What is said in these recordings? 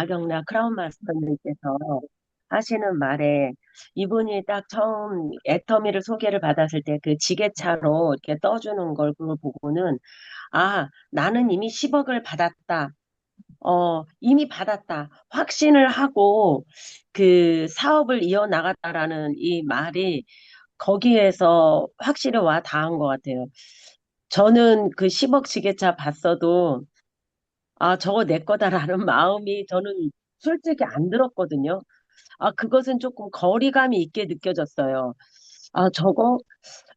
박영락 크라운 마스터님께서 하시는 말에 이분이 딱 처음 애터미를 소개를 받았을 때 그 지게차로 이렇게 떠주는 걸 그걸 보고는 아, 나는 이미 10억을 받았다. 이미 받았다. 확신을 하고 그 사업을 이어나갔다라는 이 말이 거기에서 확실히 와 닿은 것 같아요. 저는 그 10억 지게차 봤어도 아, 저거 내 거다라는 마음이 저는 솔직히 안 들었거든요. 아, 그것은 조금 거리감이 있게 느껴졌어요. 아, 저거,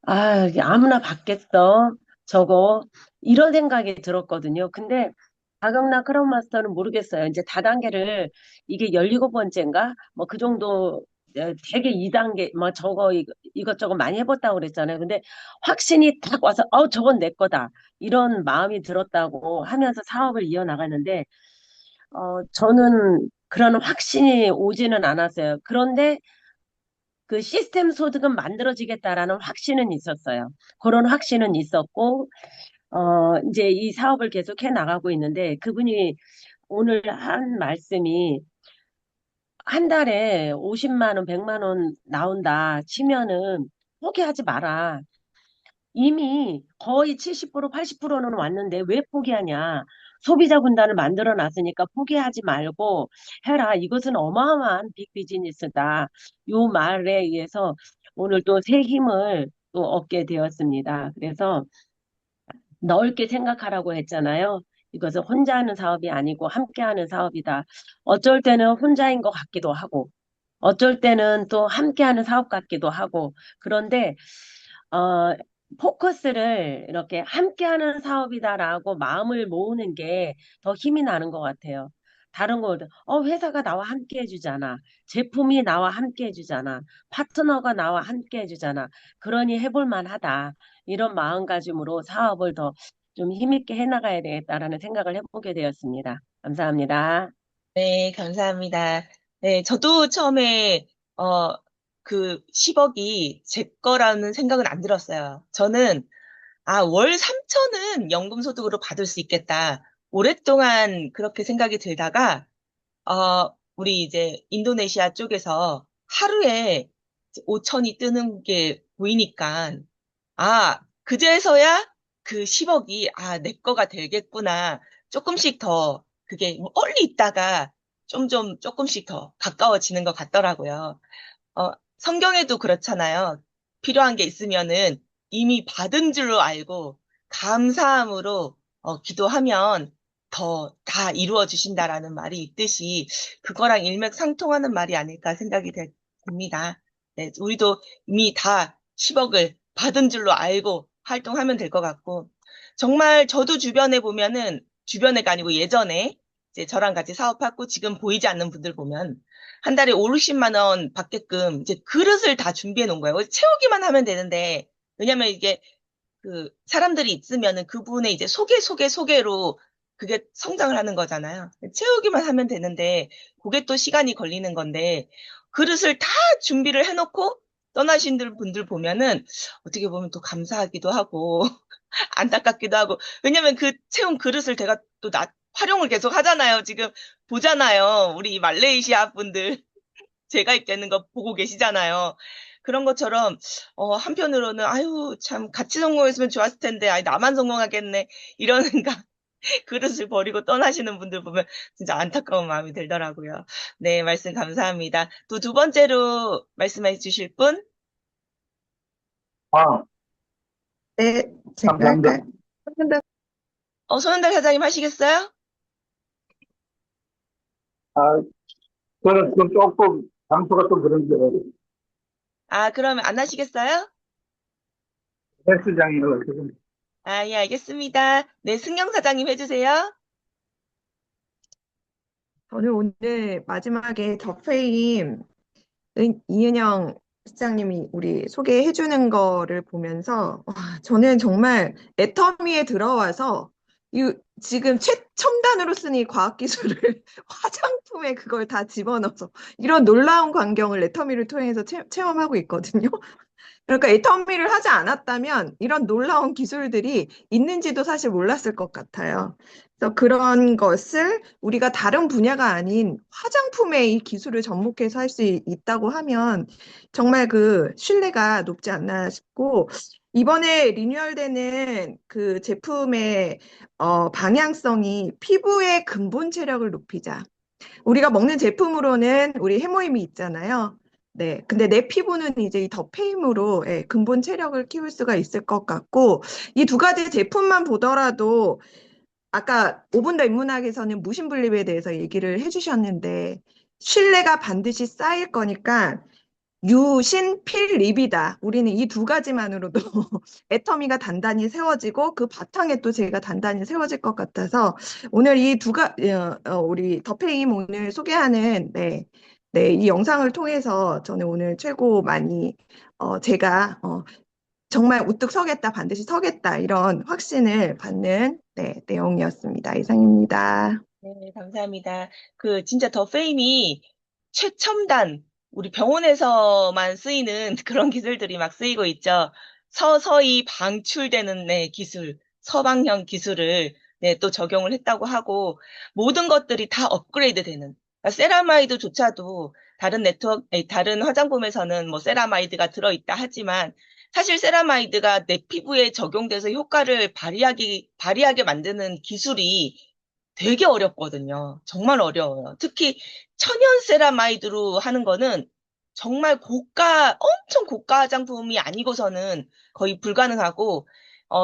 아, 아무나 받겠어. 저거, 이런 생각이 들었거든요. 근데 박영락 크라운 마스터는 모르겠어요. 이제 다단계를 이게 17번째인가? 뭐 그 정도 되게 2단계, 뭐 저거 이것저것 많이 해봤다고 그랬잖아요. 근데 확신이 딱 와서, 저건 내 거다. 이런 마음이 들었다고 하면서 사업을 이어나가는데, 저는 그런 확신이 오지는 않았어요. 그런데 그 시스템 소득은 만들어지겠다라는 확신은 있었어요. 그런 확신은 있었고, 이제 이 사업을 계속 해 나가고 있는데 그분이 오늘 한 말씀이 한 달에 50만 원, 100만 원 나온다 치면은 포기하지 마라. 이미 거의 70%, 80%는 왔는데 왜 포기하냐. 소비자 군단을 만들어 놨으니까 포기하지 말고 해라. 이것은 어마어마한 빅 비즈니스다. 요 말에 의해서 오늘 또 새 힘을 또 얻게 되었습니다. 그래서 넓게 생각하라고 했잖아요. 이것은 혼자 하는 사업이 아니고 함께 하는 사업이다. 어쩔 때는 혼자인 것 같기도 하고, 어쩔 때는 또 함께 하는 사업 같기도 하고, 그런데, 어, 포커스를 이렇게 함께 하는 사업이다라고 마음을 모으는 게 더 힘이 나는 것 같아요. 다른 거, 회사가 나와 함께 해주잖아. 제품이 나와 함께 해주잖아. 파트너가 나와 함께 해주잖아. 그러니 해볼 만하다. 이런 마음가짐으로 사업을 더 좀 힘있게 해나가야 되겠다라는 생각을 해보게 되었습니다. 감사합니다. 네, 감사합니다. 네, 저도 처음에, 그 10억이 제 거라는 생각은 안 들었어요. 저는, 월 3천은 연금소득으로 받을 수 있겠다. 오랫동안 그렇게 생각이 들다가, 우리 이제 인도네시아 쪽에서 하루에 5천이 뜨는 게 보이니까, 그제서야 그 10억이, 내 거가 되겠구나. 조금씩 더, 그게 멀리 있다가 조금씩 더 가까워지는 것 같더라고요. 성경에도 그렇잖아요. 필요한 게 있으면은 이미 받은 줄로 알고 감사함으로 기도하면 더 다 이루어 주신다라는 말이 있듯이 그거랑 일맥상통하는 말이 아닐까 생각이 됩니다. 네, 우리도 이미 다 10억을 받은 줄로 알고 활동하면 될 것 같고 정말 저도 주변에 보면은 주변에가 아니고 예전에 이제 저랑 같이 사업하고 지금 보이지 않는 분들 보면 한 달에 5, 60만 원 받게끔 이제 그릇을 다 준비해 놓은 거예요. 채우기만 하면 되는데, 왜냐면 이게 그 사람들이 있으면은 그분의 이제 소개로 그게 성장을 하는 거잖아요. 채우기만 하면 되는데, 그게 또 시간이 걸리는 건데, 그릇을 다 준비를 해놓고 떠나신 분들 보면은 어떻게 보면 또 감사하기도 하고, 안타깝기도 하고, 왜냐면 그 채운 그릇을 제가 또 활용을 계속 하잖아요. 지금 보잖아요. 우리 말레이시아 분들. 제가 입되는 거 보고 계시잖아요. 그런 것처럼 한편으로는 아유 참 같이 성공했으면 좋았을 텐데 아이 나만 성공하겠네 이러는 그릇을 버리고 떠나시는 분들 보면 진짜 안타까운 마음이 들더라고요. 네, 말씀 감사합니다. 또 두 번째로 말씀해 주실 분? 아, 네, 제가 감사합니다. 할까요? 손은달 손은달 사장님 하시겠어요? 아, 저는 좀 조금 장소가 좀 그런데 그러면 안 하시겠어요? 헬스장이라 지금 예, 알겠습니다. 네, 승경 사장님 해주세요. 저는 오늘 마지막에 더페임 이은영 시장님이 우리 소개해 주는 거를 보면서 와, 저는 정말 애터미에 들어와서 지금 최첨단으로 쓰니 과학기술을 화장품에 그걸 다 집어넣어서 이런 놀라운 광경을 애터미를 통해서 체험하고 있거든요. 그러니까 애터미를 하지 않았다면 이런 놀라운 기술들이 있는지도 사실 몰랐을 것 같아요. 그래서 그런 것을 우리가 다른 분야가 아닌 화장품에 이 기술을 접목해서 할 수 있다고 하면 정말 그 신뢰가 높지 않나 싶고, 이번에 리뉴얼되는 그 제품의 방향성이 피부의 근본 체력을 높이자. 우리가 먹는 제품으로는 우리 해모임이 있잖아요. 네. 근데 내 피부는 이제 이 더페임으로 예, 근본 체력을 키울 수가 있을 것 같고, 이 두 가지 제품만 보더라도 아까 5분 더 인문학에서는 무심분립에 대해서 얘기를 해주셨는데, 신뢰가 반드시 쌓일 거니까 유신, 필, 립이다. 우리는 이 두 가지만으로도 애터미가 단단히 세워지고 그 바탕에 또 제가 단단히 세워질 것 같아서 오늘 우리 더페임 오늘 소개하는 이 영상을 통해서 저는 오늘 최고 많이 제가 정말 우뚝 서겠다, 반드시 서겠다 이런 확신을 받는 내용이었습니다. 이상입니다. 네, 감사합니다. 그 진짜 더 페임이 최첨단 우리 병원에서만 쓰이는 그런 기술들이 막 쓰이고 있죠. 서서히 방출되는 기술, 서방형 기술을 또 적용을 했다고 하고 모든 것들이 다 업그레이드되는. 그러니까 세라마이드조차도 다른 화장품에서는 뭐 세라마이드가 들어있다 하지만 사실 세라마이드가 내 피부에 적용돼서 효과를 발휘하게 만드는 기술이 되게 어렵거든요. 정말 어려워요. 특히 천연 세라마이드로 하는 거는 정말 엄청 고가 화장품이 아니고서는 거의 불가능하고,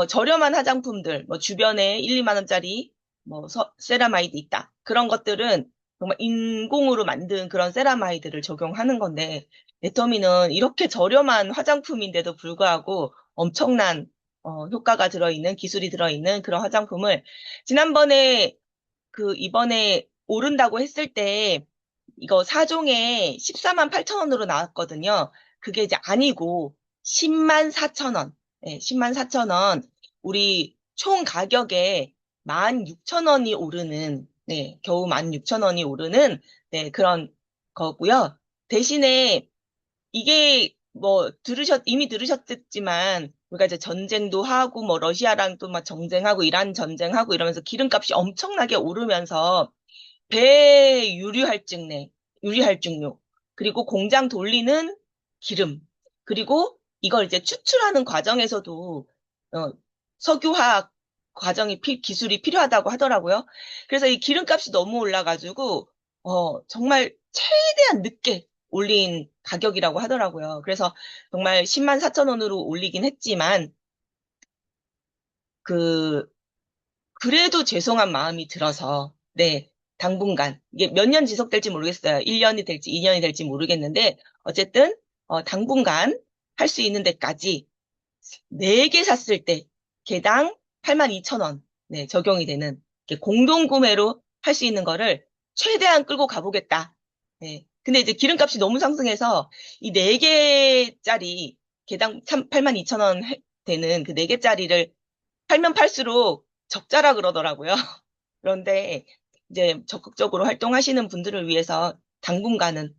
저렴한 화장품들, 뭐 주변에 1, 2만 원짜리 뭐 세라마이드 있다. 그런 것들은 정말 인공으로 만든 그런 세라마이드를 적용하는 건데, 애터미는 이렇게 저렴한 화장품인데도 불구하고 엄청난 효과가 들어있는, 기술이 들어있는 그런 화장품을 지난번에 이번에 오른다고 했을 때 이거 4종에 14만 8천 원으로 나왔거든요. 그게 이제 아니고 10만 4천 원. 네, 10만 4천 원. 우리 총 가격에 16,000원이 오르는, 겨우 16,000원이 오르는, 그런 거고요. 대신에 이게 뭐 이미 들으셨겠지만 우리가 이제 전쟁도 하고 뭐 러시아랑 또 막 정쟁하고 이란 전쟁하고 이러면서 기름값이 엄청나게 오르면서 배 유리할증료 그리고 공장 돌리는 기름 그리고 이걸 이제 추출하는 과정에서도 어, 석유화학 기술이 필요하다고 하더라고요. 그래서 이 기름값이 너무 올라가지고 정말 최대한 늦게 올린 가격이라고 하더라고요. 그래서 정말 10만 4천 원으로 올리긴 했지만 그 그래도 죄송한 마음이 들어서 당분간 이게 몇 년 지속될지 모르겠어요. 1년이 될지 2년이 될지 모르겠는데 어쨌든 당분간 할 수 있는 데까지 4개 샀을 때 개당 82,000원 적용이 되는 이렇게 공동 구매로 할 수 있는 거를 최대한 끌고 가보겠다. 근데 이제 기름값이 너무 상승해서 이 4개짜리 개당 82,000원 되는 그 4개짜리를 팔면 팔수록 적자라 그러더라고요. 그런데 이제 적극적으로 활동하시는 분들을 위해서 당분간은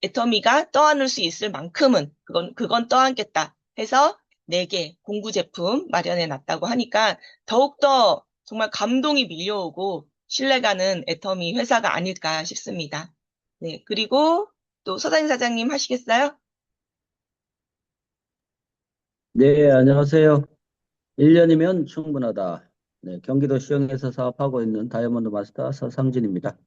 애터미가 떠안을 수 있을 만큼은 그건 떠안겠다 해서 4개 공구 제품 마련해 놨다고 하니까 더욱더 정말 감동이 밀려오고 신뢰가는 애터미 회사가 아닐까 싶습니다. 네, 그리고 또 서단임 사장님 하시겠어요? 네, 안녕하세요. 1년이면 충분하다. 네, 경기도 시흥에서 사업하고 있는 다이아몬드 마스터 서상진입니다.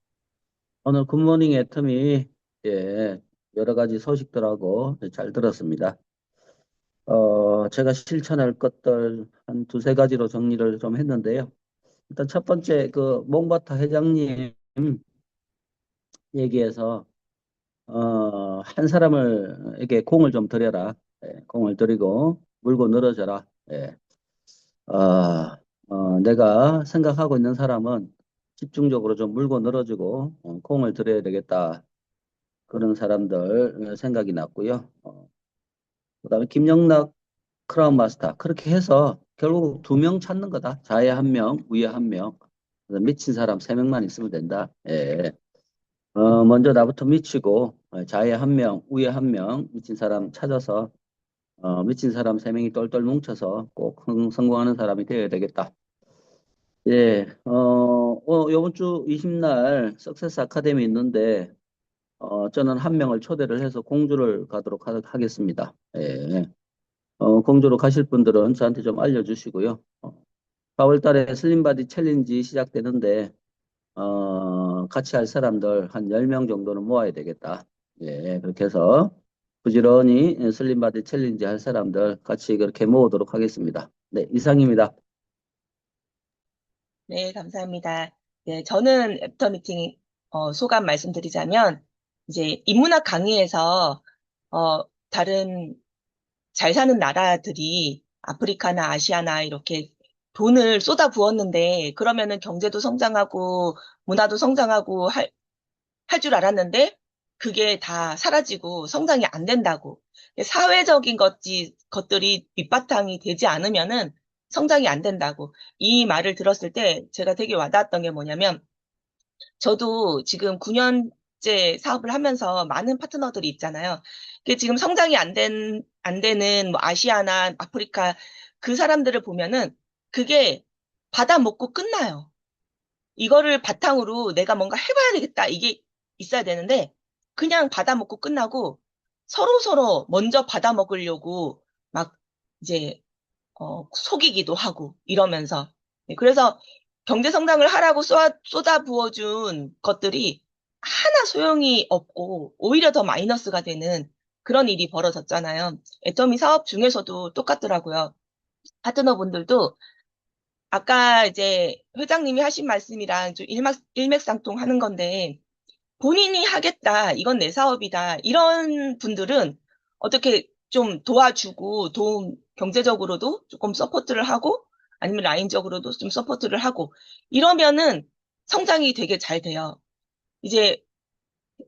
오늘 굿모닝 애터미, 예, 여러 가지 소식들하고 잘 들었습니다. 제가 실천할 것들 한 두세 가지로 정리를 좀 했는데요. 일단 첫 번째, 몽바타 회장님 얘기에서, 한 사람에게 공을 좀 들여라. 공을 들이고 물고 늘어져라. 어, 내가 생각하고 있는 사람은 집중적으로 좀 물고 늘어주고 공을 들여야 되겠다. 그런 사람들 생각이 났고요. 그다음에 김영락 크라운 마스터 그렇게 해서 결국 2명 찾는 거다. 좌에 1명, 위에 1명. 미친 사람 3명만 있으면 된다. 예. 먼저 나부터 미치고 좌에 1명, 위에 1명 미친 사람 찾아서 미친 사람 3명이 똘똘 뭉쳐서 꼭 성공하는 사람이 되어야 되겠다. 예, 요번 주 20날 석세스 아카데미 있는데, 저는 한 명을 초대를 해서 공주를 가도록 하겠습니다. 예, 공주로 가실 분들은 저한테 좀 알려주시고요. 4월 달에 슬림바디 챌린지 시작되는데, 같이 할 사람들 한 10명 정도는 모아야 되겠다. 예, 그렇게 해서 부지런히 슬림바디 챌린지 할 사람들 같이 그렇게 모으도록 하겠습니다. 네, 이상입니다. 네, 감사합니다. 네, 저는 애프터 미팅 소감 말씀드리자면 이제 인문학 강의에서 다른 잘 사는 나라들이 아프리카나 아시아나 이렇게 돈을 쏟아 부었는데 그러면은 경제도 성장하고 문화도 성장하고 할 줄 알았는데 그게 다 사라지고 성장이 안 된다고. 사회적인 것들이 밑바탕이 되지 않으면은 성장이 안 된다고. 이 말을 들었을 때 제가 되게 와닿았던 게 뭐냐면 저도 지금 9년째 사업을 하면서 많은 파트너들이 있잖아요. 그게 지금 성장이 안 되는 뭐 아시아나 아프리카 그 사람들을 보면은 그게 받아 먹고 끝나요. 이거를 바탕으로 내가 뭔가 해봐야 되겠다. 이게 있어야 되는데, 그냥 받아먹고 끝나고, 서로서로 먼저 받아먹으려고 막 이제, 속이기도 하고, 이러면서. 네, 그래서 경제 성장을 하라고 쏟아 부어준 것들이 하나 소용이 없고, 오히려 더 마이너스가 되는 그런 일이 벌어졌잖아요. 애터미 사업 중에서도 똑같더라고요. 파트너분들도 아까 이제 회장님이 하신 말씀이랑 좀 일맥상통 하는 건데, 본인이 하겠다, 이건 내 사업이다, 이런 분들은 어떻게 좀 도와주고, 경제적으로도 조금 서포트를 하고, 아니면 라인적으로도 좀 서포트를 하고, 이러면은 성장이 되게 잘 돼요. 이제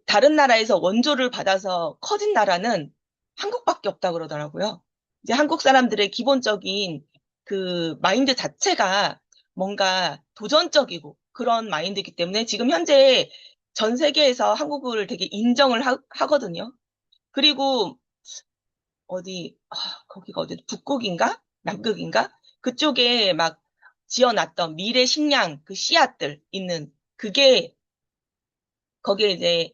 다른 나라에서 원조를 받아서 커진 나라는 한국밖에 없다 그러더라고요. 이제 한국 사람들의 기본적인 그 마인드 자체가 뭔가 도전적이고 그런 마인드이기 때문에 지금 현재 전 세계에서 한국을 되게 인정을 하거든요. 그리고 거기가 어디, 북극인가? 남극인가? 그쪽에 막 지어놨던 미래 식량 그 씨앗들 있는 그게 거기에 이제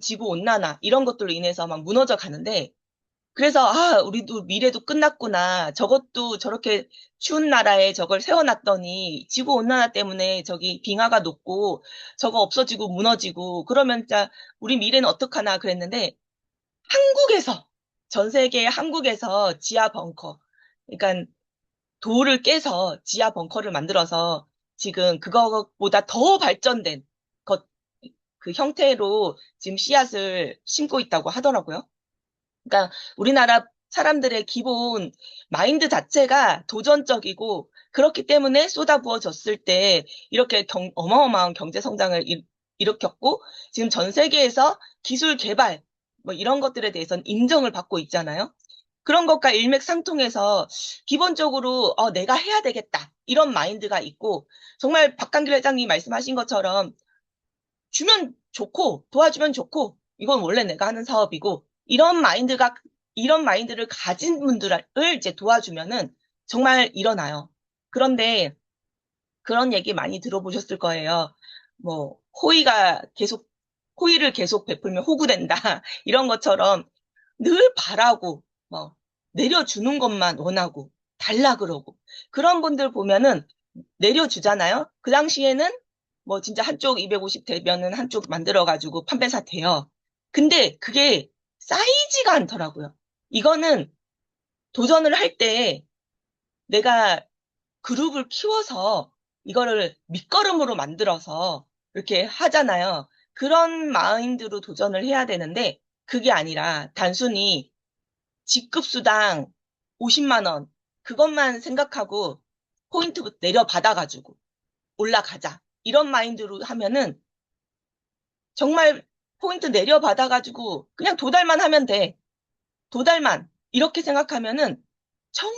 지구 온난화 이런 것들로 인해서 막 무너져 가는데 그래서 우리도 미래도 끝났구나. 저것도 저렇게 추운 나라에 저걸 세워놨더니 지구 온난화 때문에 저기 빙하가 녹고 저거 없어지고 무너지고 그러면 진짜 우리 미래는 어떡하나 그랬는데 한국에서 전 세계 한국에서 지하 벙커 그러니까 돌을 깨서 지하 벙커를 만들어서 지금 그거보다 더 발전된 것, 그 형태로 지금 씨앗을 심고 있다고 하더라고요. 그러니까 우리나라 사람들의 기본 마인드 자체가 도전적이고 그렇기 때문에 쏟아부어졌을 때 이렇게 어마어마한 경제 성장을 일으켰고 지금 전 세계에서 기술 개발 뭐 이런 것들에 대해서는 인정을 받고 있잖아요. 그런 것과 일맥상통해서 기본적으로 내가 해야 되겠다 이런 마인드가 있고 정말 박강길 회장님 말씀하신 것처럼 주면 좋고 도와주면 좋고 이건 원래 내가 하는 사업이고 이런 마인드를 가진 분들을 이제 도와주면은 정말 일어나요. 그런데 그런 얘기 많이 들어보셨을 거예요. 뭐 호의를 계속 베풀면 호구된다. 이런 것처럼 늘 바라고 뭐 내려주는 것만 원하고 달라 그러고 그런 분들 보면은 내려주잖아요. 그 당시에는 뭐 진짜 한쪽 250 되면은 한쪽 만들어가지고 판매사 돼요. 근데 그게 쌓이지가 않더라고요. 이거는 도전을 할 때 내가 그룹을 키워서 이거를 밑거름으로 만들어서 이렇게 하잖아요. 그런 마인드로 도전을 해야 되는데 그게 아니라 단순히 직급수당 50만 원 그것만 생각하고 포인트 내려받아가지고 올라가자. 이런 마인드로 하면은 정말 포인트 내려받아가지고 그냥 도달만 하면 돼. 도달만. 이렇게 생각하면은 정말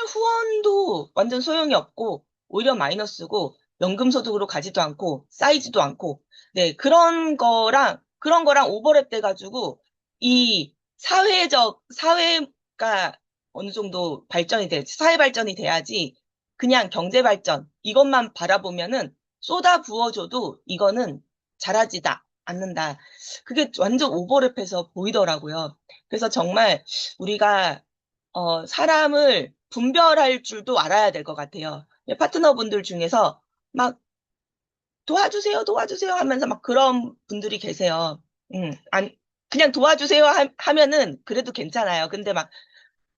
후원도 완전 소용이 없고 오히려 마이너스고 연금소득으로 가지도 않고 쌓이지도 않고 네, 그런 거랑 오버랩 돼가지고 이 사회가 어느 정도 사회 발전이 돼야지 그냥 경제 발전 이것만 바라보면은 쏟아 부어줘도 이거는 자라지다 않는다. 그게 완전 오버랩해서 보이더라고요. 그래서 정말 우리가 사람을 분별할 줄도 알아야 될 것 같아요. 파트너분들 중에서 막 도와주세요, 도와주세요 하면서 막 그런 분들이 계세요. 그냥 도와주세요 하면은 그래도 괜찮아요. 근데 막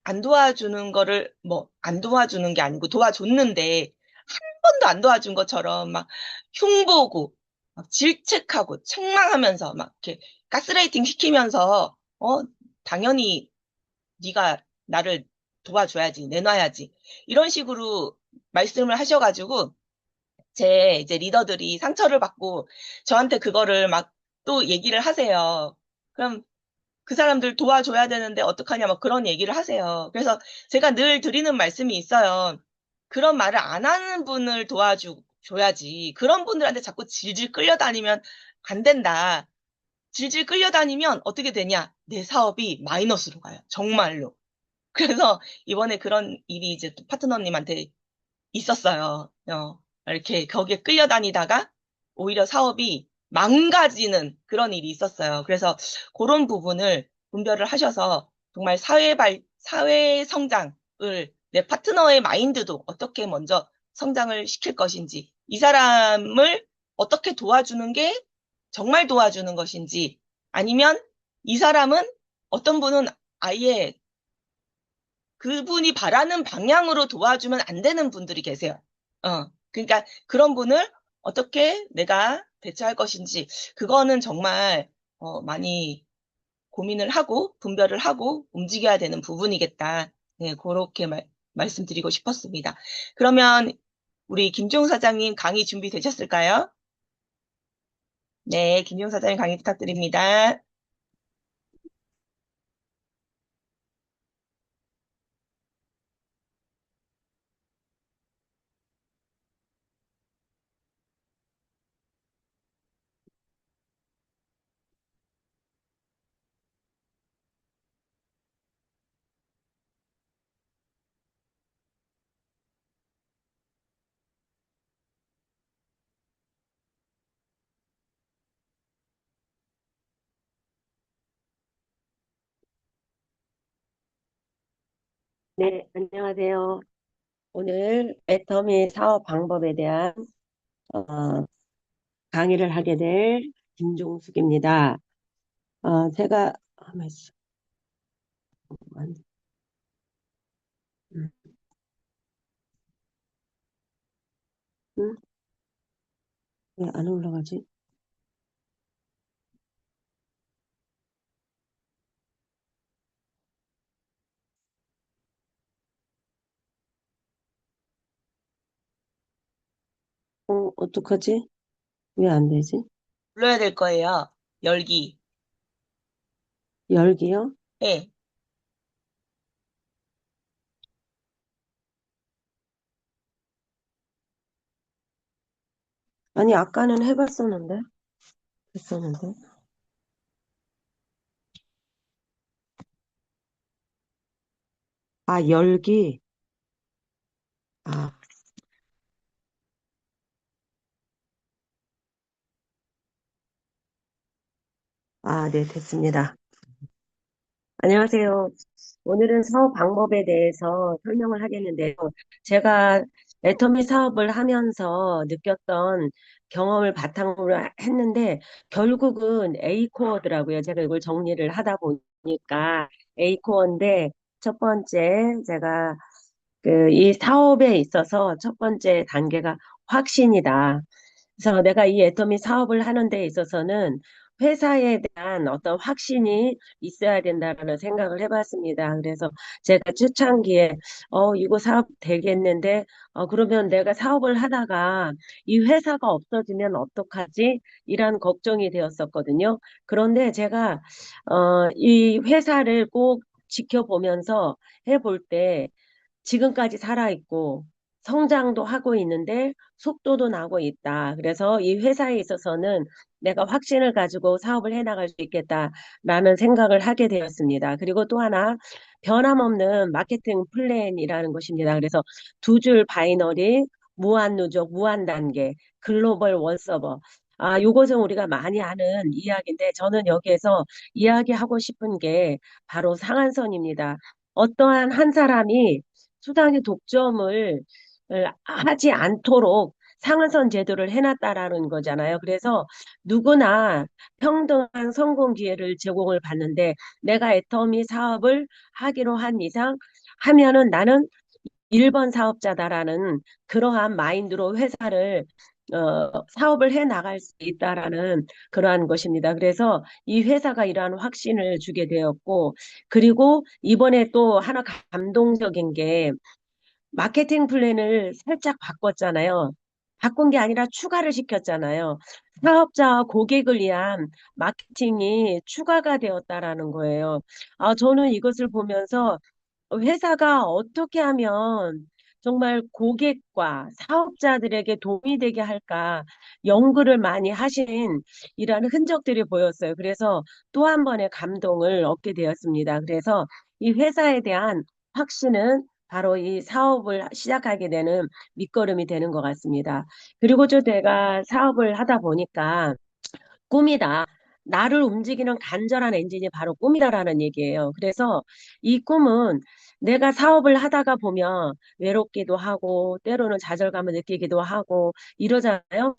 안 도와주는 거를 뭐 안 도와주는 게 아니고 도와줬는데 한 번도 안 도와준 것처럼 막 흉보고 막 질책하고 책망하면서 막 이렇게 가스라이팅 시키면서 당연히 네가 나를 도와줘야지 내놔야지 이런 식으로 말씀을 하셔가지고 제 이제 리더들이 상처를 받고 저한테 그거를 막 또 얘기를 하세요. 그럼 그 사람들 도와줘야 되는데 어떡하냐, 막 그런 얘기를 하세요. 그래서 제가 늘 드리는 말씀이 있어요. 그런 말을 안 하는 분을 도와줘야지. 그런 분들한테 자꾸 질질 끌려다니면 안 된다. 질질 끌려다니면 어떻게 되냐? 내 사업이 마이너스로 가요. 정말로. 그래서 이번에 그런 일이 이제 또 파트너님한테 있었어요. 이렇게 거기에 끌려다니다가 오히려 사업이 망가지는 그런 일이 있었어요. 그래서 그런 부분을 분별을 하셔서 정말 사회 성장을 내 파트너의 마인드도 어떻게 먼저 성장을 시킬 것인지, 이 사람을 어떻게 도와주는 게 정말 도와주는 것인지, 아니면 이 사람은 어떤 분은 아예 그분이 바라는 방향으로 도와주면 안 되는 분들이 계세요. 그러니까 그런 분을 어떻게 내가 대처할 것인지, 그거는 정말 많이 고민을 하고 분별을 하고 움직여야 되는 부분이겠다. 네, 그렇게 말씀드리고 싶었습니다. 그러면 우리 김종 사장님 강의 준비되셨을까요? 네, 김종 사장님 강의 부탁드립니다. 네, 안녕하세요. 오늘 애터미 사업 방법에 대한 어, 강의를 하게 될 김종숙입니다. 제가 음, 음, 왜안 올라가지? 어떡하지? 왜 안 되지? 불러야 될 거예요. 열기. 열기요? 예. 아니, 아까는 해봤었는데. 했었는데. 아, 열기. 아, 네, 됐습니다. 안녕하세요. 오늘은 사업 방법에 대해서 설명을 하겠는데요. 제가 애터미 사업을 하면서 느꼈던 경험을 바탕으로 했는데, 결국은 A코어더라고요. 제가 이걸 정리를 하다 보니까 A코어인데, 첫 번째, 제가 이 사업에 있어서 첫 번째 단계가 확신이다. 그래서 내가 이 애터미 사업을 하는 데 있어서는 회사에 대한 어떤 확신이 있어야 된다라는 생각을 해봤습니다. 그래서 제가 초창기에, 이거 사업 되겠는데, 그러면 내가 사업을 하다가 이 회사가 없어지면 어떡하지? 이런 걱정이 되었었거든요. 그런데 제가, 이 회사를 꼭 지켜보면서 해볼 때 지금까지 살아있고, 성장도 하고 있는데 속도도 나고 있다. 그래서 이 회사에 있어서는 내가 확신을 가지고 사업을 해나갈 수 있겠다라는 생각을 하게 되었습니다. 그리고 또 하나 변함없는 마케팅 플랜이라는 것입니다. 그래서 두 줄 바이너리, 무한 누적, 무한 단계, 글로벌 원서버. 요것은 우리가 많이 아는 이야기인데 저는 여기에서 이야기하고 싶은 게 바로 상한선입니다. 어떠한 한 사람이 수당의 독점을 하지 않도록 상한선 제도를 해놨다라는 거잖아요. 그래서 누구나 평등한 성공 기회를 제공을 받는데 내가 애터미 사업을 하기로 한 이상 하면은 나는 1번 사업자다라는 그러한 마인드로 회사를 사업을 해 나갈 수 있다라는 그러한 것입니다. 그래서 이 회사가 이러한 확신을 주게 되었고, 그리고 이번에 또 하나 감동적인 게 마케팅 플랜을 살짝 바꿨잖아요. 바꾼 게 아니라 추가를 시켰잖아요. 사업자와 고객을 위한 마케팅이 추가가 되었다라는 거예요. 저는 이것을 보면서 회사가 어떻게 하면 정말 고객과 사업자들에게 도움이 되게 할까 연구를 많이 하신 이라는 흔적들이 보였어요. 그래서 또 한 번의 감동을 얻게 되었습니다. 그래서 이 회사에 대한 확신은 바로 이 사업을 시작하게 되는 밑거름이 되는 것 같습니다. 그리고 저 내가 사업을 하다 보니까 꿈이다. 나를 움직이는 간절한 엔진이 바로 꿈이다라는 얘기예요. 그래서 이 꿈은 내가 사업을 하다가 보면 외롭기도 하고 때로는 좌절감을 느끼기도 하고 이러잖아요.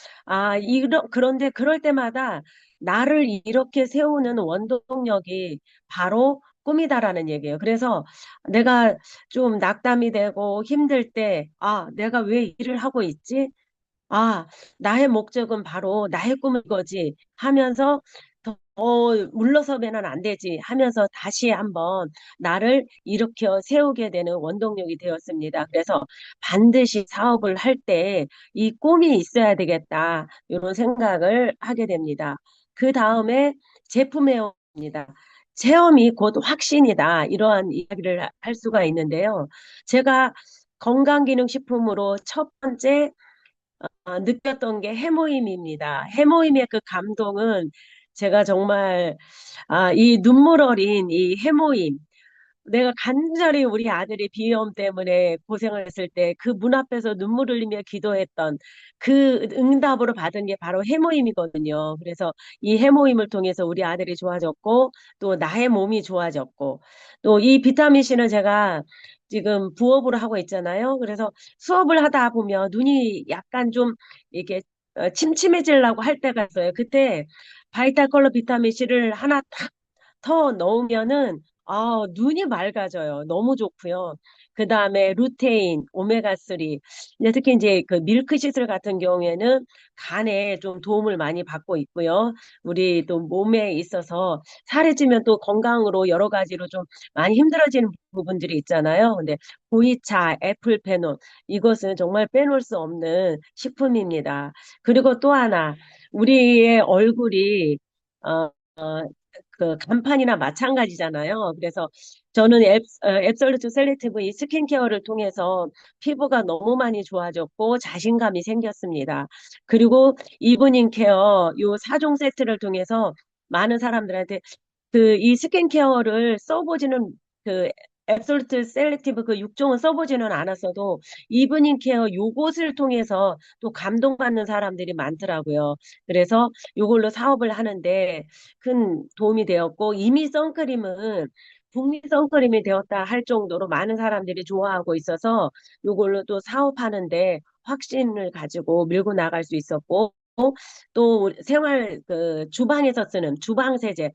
그런데 그럴 때마다 나를 이렇게 세우는 원동력이 바로 꿈이다라는 얘기예요. 그래서 내가 좀 낙담이 되고 힘들 때, 내가 왜 일을 하고 있지? 아, 나의 목적은 바로 나의 꿈인 거지 하면서 물러서면은 안 되지 하면서 다시 한번 나를 일으켜 세우게 되는 원동력이 되었습니다. 그래서 반드시 사업을 할 때 이 꿈이 있어야 되겠다. 이런 생각을 하게 됩니다. 그 다음에 제품에 옵니다. 체험이 곧 확신이다. 이러한 이야기를 할 수가 있는데요. 제가 건강기능식품으로 첫 번째 느꼈던 게 해모임입니다. 해모임의 그 감동은 제가 정말 이 눈물 어린 이 해모임 내가 간절히 우리 아들이 비염 때문에 고생을 했을 때 그 문 앞에서 눈물 흘리며 기도했던 그 응답으로 받은 게 바로 해모임이거든요. 그래서 이 해모임을 통해서 우리 아들이 좋아졌고 또 나의 몸이 좋아졌고 또 이 비타민 C는 제가 지금 부업으로 하고 있잖아요. 그래서 수업을 하다 보면 눈이 약간 좀 이렇게 침침해지려고 할 때가 있어요. 그때 바이탈 컬러 비타민 C를 하나 탁 더 넣으면은 눈이 맑아져요. 너무 좋고요. 그 다음에 루테인, 오메가3. 이제 특히 이제 그 밀크시슬 같은 경우에는 간에 좀 도움을 많이 받고 있고요. 우리 또 몸에 있어서 살이 찌면 또 건강으로 여러 가지로 좀 많이 힘들어지는 부분들이 있잖아요. 근데 보이차, 애플페놀 이것은 정말 빼놓을 수 없는 식품입니다. 그리고 또 하나 우리의 얼굴이 어, 어, 그 간판이나 마찬가지잖아요. 그래서 저는 앱솔루트 셀렉티브 이 스킨케어를 통해서 피부가 너무 많이 좋아졌고 자신감이 생겼습니다. 그리고 이브닝 케어 요 4종 세트를 통해서 많은 사람들한테 그 이 스킨케어를 써보지는 그 앱솔루트 셀렉티브 그 6종은 써보지는 않았어도 이브닝 케어 요것을 통해서 또 감동받는 사람들이 많더라고요. 그래서 요걸로 사업을 하는데 큰 도움이 되었고 이미 선크림은 북미 선크림이 되었다 할 정도로 많은 사람들이 좋아하고 있어서 요걸로 또 사업하는데 확신을 가지고 밀고 나갈 수 있었고 또 생활 그 주방에서 쓰는 주방 세제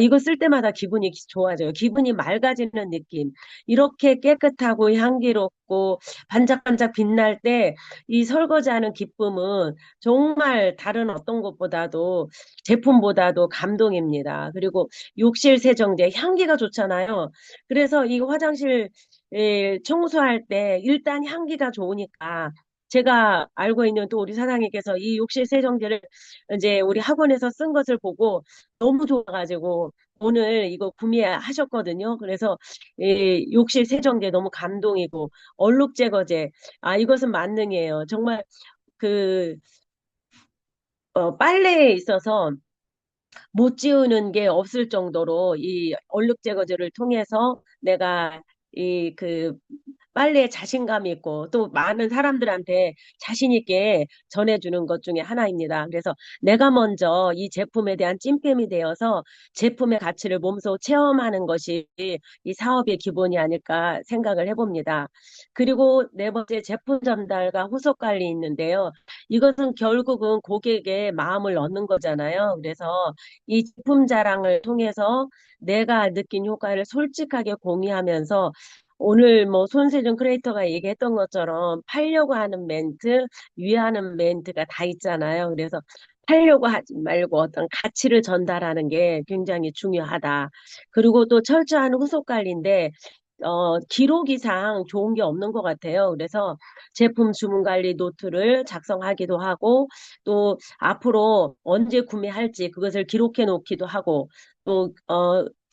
이거 쓸 때마다 기분이 좋아져요. 기분이 맑아지는 느낌. 이렇게 깨끗하고 향기롭고 반짝반짝 빛날 때 이 설거지하는 기쁨은 정말 다른 어떤 것보다도 제품보다도 감동입니다. 그리고 욕실 세정제 향기가 좋잖아요. 그래서 이 화장실 청소할 때 일단 향기가 좋으니까 제가 알고 있는 또 우리 사장님께서 이 욕실 세정제를 이제 우리 학원에서 쓴 것을 보고 너무 좋아가지고 오늘 이거 구매하셨거든요. 그래서 이 욕실 세정제 너무 감동이고 얼룩 제거제, 아, 이것은 만능이에요. 정말 그 빨래에 있어서 못 지우는 게 없을 정도로 이 얼룩 제거제를 통해서 내가 이 그 빨래에 자신감이 있고 또 많은 사람들한테 자신 있게 전해주는 것 중에 하나입니다. 그래서 내가 먼저 이 제품에 대한 찐팸이 되어서 제품의 가치를 몸소 체험하는 것이 이 사업의 기본이 아닐까 생각을 해봅니다. 그리고 네 번째, 제품 전달과 후속 관리 있는데요. 이것은 결국은 고객의 마음을 얻는 거잖아요. 그래서 이 제품 자랑을 통해서 내가 느낀 효과를 솔직하게 공유하면서 오늘 뭐 손세준 크리에이터가 얘기했던 것처럼 팔려고 하는 멘트, 위하는 멘트가 다 있잖아요. 그래서 팔려고 하지 말고 어떤 가치를 전달하는 게 굉장히 중요하다. 그리고 또 철저한 후속 관리인데 기록이상 좋은 게 없는 것 같아요. 그래서 제품 주문 관리 노트를 작성하기도 하고, 또 앞으로 언제 구매할지 그것을 기록해 놓기도 하고, 또,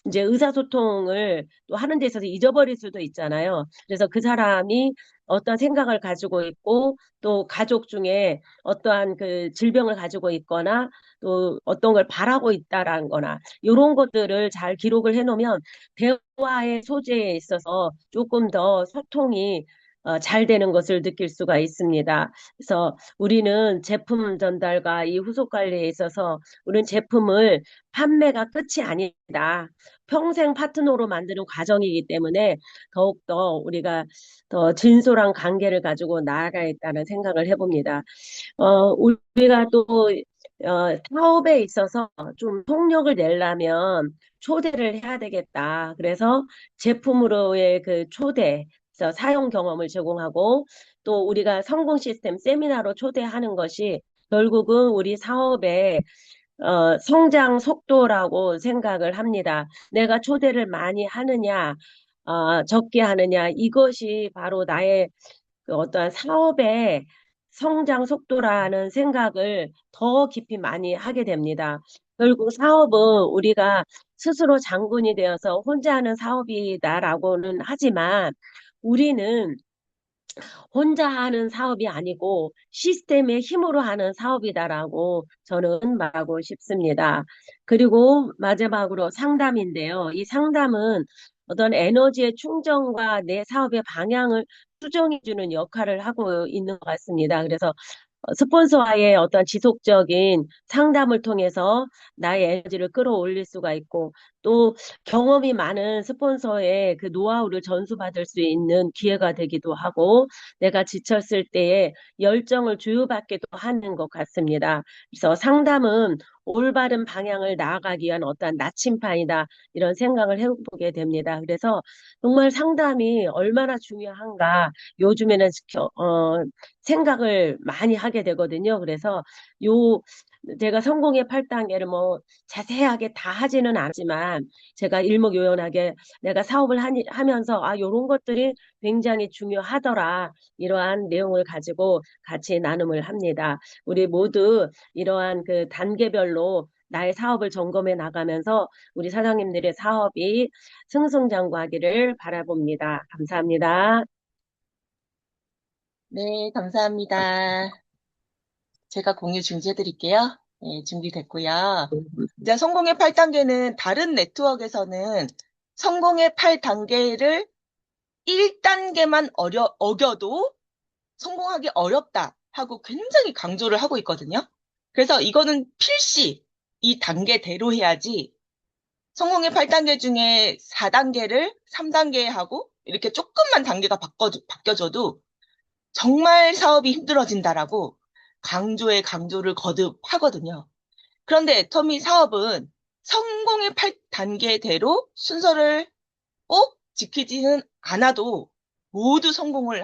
이제 의사소통을 또 하는 데 있어서 잊어버릴 수도 있잖아요. 그래서 그 사람이 어떤 생각을 가지고 있고, 또 가족 중에 어떠한 그 질병을 가지고 있거나, 또 어떤 걸 바라고 있다라는 거나, 이런 것들을 잘 기록을 해 놓으면 대화의 소재에 있어서 조금 더 소통이 잘 되는 것을 느낄 수가 있습니다. 그래서 우리는 제품 전달과 이 후속 관리에 있어서 우리는 제품을 판매가 끝이 아니다. 평생 파트너로 만드는 과정이기 때문에 더욱더 우리가 더 진솔한 관계를 가지고 나아가겠다는 생각을 해봅니다. 우리가 또 사업에 있어서 좀 속력을 내려면 초대를 해야 되겠다. 그래서 제품으로의 그 초대, 그래서 사용 경험을 제공하고 또 우리가 성공 시스템 세미나로 초대하는 것이 결국은 우리 사업의 성장 속도라고 생각을 합니다. 내가 초대를 많이 하느냐, 적게 하느냐, 이것이 바로 나의 그 어떠한 사업의 성장 속도라는 생각을 더 깊이 많이 하게 됩니다. 결국 사업은 우리가 스스로 장군이 되어서 혼자 하는 사업이다라고는 하지만 우리는 혼자 하는 사업이 아니고 시스템의 힘으로 하는 사업이다라고 저는 말하고 싶습니다. 그리고 마지막으로 상담인데요. 이 상담은 어떤 에너지의 충전과 내 사업의 방향을 수정해주는 역할을 하고 있는 것 같습니다. 그래서 스폰서와의 어떤 지속적인 상담을 통해서 나의 에너지를 끌어올릴 수가 있고 또 경험이 많은 스폰서의 그 노하우를 전수받을 수 있는 기회가 되기도 하고 내가 지쳤을 때에 열정을 주유받기도 하는 것 같습니다. 그래서 상담은 올바른 방향을 나아가기 위한 어떤 나침판이다 이런 생각을 해보게 됩니다. 그래서 정말 상담이 얼마나 중요한가 요즘에는 생각을 많이 하게 되거든요. 그래서 요 제가 성공의 8단계를 뭐 자세하게 다 하지는 않지만 제가 일목요연하게 내가 사업을 하면서 요런 것들이 굉장히 중요하더라. 이러한 내용을 가지고 같이 나눔을 합니다. 우리 모두 이러한 그 단계별로 나의 사업을 점검해 나가면서 우리 사장님들의 사업이 승승장구하기를 바라봅니다. 감사합니다. 네, 감사합니다. 제가 공유 중지해 드릴게요. 네, 준비됐고요. 이제 성공의 8단계는 다른 네트워크에서는 성공의 8단계를 1단계만 어겨도 성공하기 어렵다 하고 굉장히 강조를 하고 있거든요. 그래서 이거는 필시 이 단계대로 해야지 성공의 8단계 중에 4단계를 3단계에 하고 이렇게 조금만 단계가 바뀌어져도 정말 사업이 힘들어진다라고 강조에 강조를 거듭하거든요. 그런데 애터미 사업은 성공의 8단계대로 순서를 꼭 지키지는 않아도 모두 성공을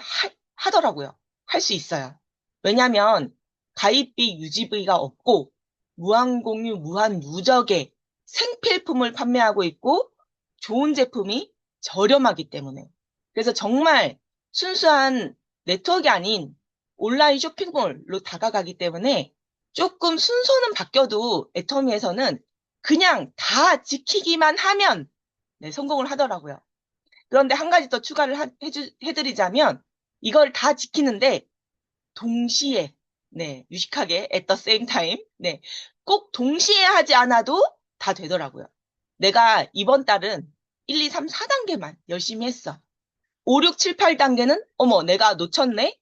하더라고요. 할 수 있어요. 왜냐하면 가입비, 유지비가 없고 무한 공유, 무한 누적의 생필품을 판매하고 있고 좋은 제품이 저렴하기 때문에. 그래서 정말 순수한 네트워크가 아닌 온라인 쇼핑몰로 다가가기 때문에 조금 순서는 바뀌어도 애터미에서는 그냥 다 지키기만 하면 네, 성공을 하더라고요. 그런데 한 가지 더 추가를 해드리자면 이걸 다 지키는데 동시에 네, 유식하게 at the same time 네, 꼭 동시에 하지 않아도 다 되더라고요. 내가 이번 달은 1, 2, 3, 4단계만 열심히 했어. 5, 6, 7, 8단계는 어머 내가 놓쳤네.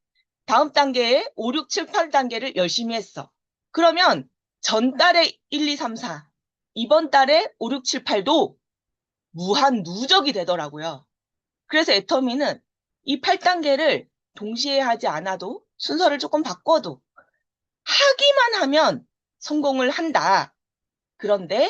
다음 단계에 5, 6, 7, 8단계를 열심히 했어. 그러면 전달에 1, 2, 3, 4, 이번 달에 5, 6, 7, 8도 무한 누적이 되더라고요. 그래서 애터미는 이 8단계를 동시에 하지 않아도 순서를 조금 바꿔도 하기만 하면 성공을 한다. 그런데